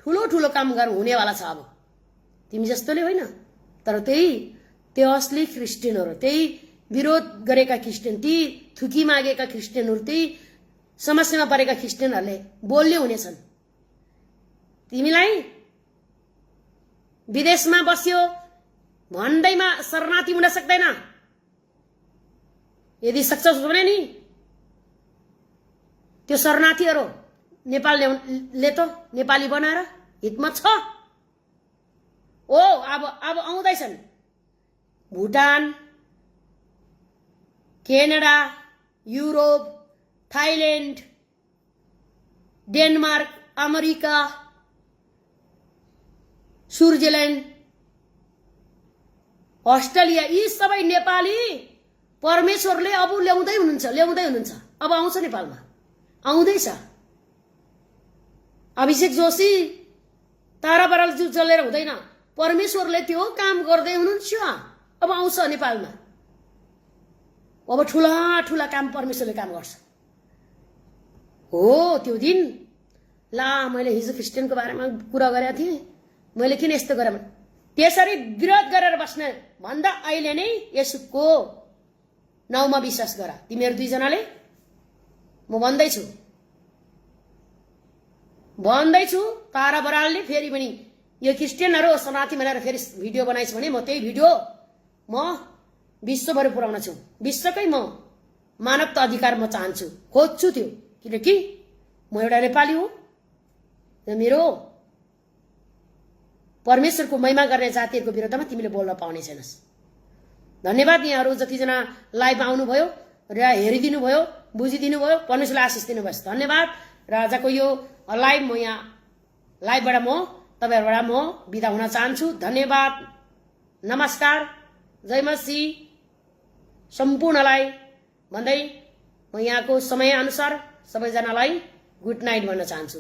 ठुलो ठुलो काम गर्नु हुनेवाला छ। अब तिमी जस्तोले होइन, तर त्यो असली क्रिस्चियनहरू, त्यही विरोध गरेका क्रिस्चियन, ती थुकी मागेका क्रिस्चियनहरू, त्यही समस्यामा परेका क्रिस्चियनहरूले बोल्ने हुनेछन्। तिमीलाई विदेशमा बस्यो भन्दैमा शरणार्थी हुन सक्दैन। यदि सक्छौ भने नि त्यो शरणार्थीहरू नेपालले त नेपाली बनाएर हिम्मत छ। ओ अब आउँदैछन् Bhutan, Canada, Europe, Thailand, Denmark, America, Switzerland, Australia यी सबै नेपाली परमेश्वरले अब ल्याउँदै हुनुहुन्छ अब आउँछ नेपालमा आउँदैछ अभिषेक जोशी तारा बरालज्यू चलेर हुँदैन परमेश्वरले त्यो काम गर्दै हुनुहुन्छ अब आउँछ नेपालमा अब ठुला ठुला काम परमेश्वरले काम गर्छ हो त्यो दिन ला मैले हिजो क्रिस्चियनको बारेमा कुरा गरेको थिएँ मैले किन यस्तो गरेँ त्यसरी विरोध गरेर बस्ने भन्दा अहिले नै येशूको नाउँमा विश्वास गर तिमीहरू दुईजनाले म भन्दैछु तारा बरालले फेरि पनि यो क्रिस्चियनहरू शरणार्थी भनेर फेरि भिडियो बनाइछ भने म त्यही भिडियो म विश्वभरि पुर्याउन छु विश्वकै म मानवता अधिकार म चाहन्छु खोज्छु त्यो किनकि म एउटा नेपाली हुँ मेरो परमेश्वरको महिमा गर्ने जातिहरूको विरुद्धमा तिमीले बोल्न पाउने छैनस् धन्यवाद यहाँहरू जतिजना लाइभमा आउनुभयो र हेरिदिनु भयो बुझिदिनु भयो परमेश्वरले आशिष दिनुभयो धन्यवाद र आजको यो लाइभ म यहाँ लाइभबाट म तपाईहरुबाट म बिदा हुन चाहन्छु धन्यवाद नमस्कार जय मसी सम्पूर्णलाई भन्दै म यहाँको समय अनुसार सबैजनालाई गुड नाइट भन्न चाहन्छु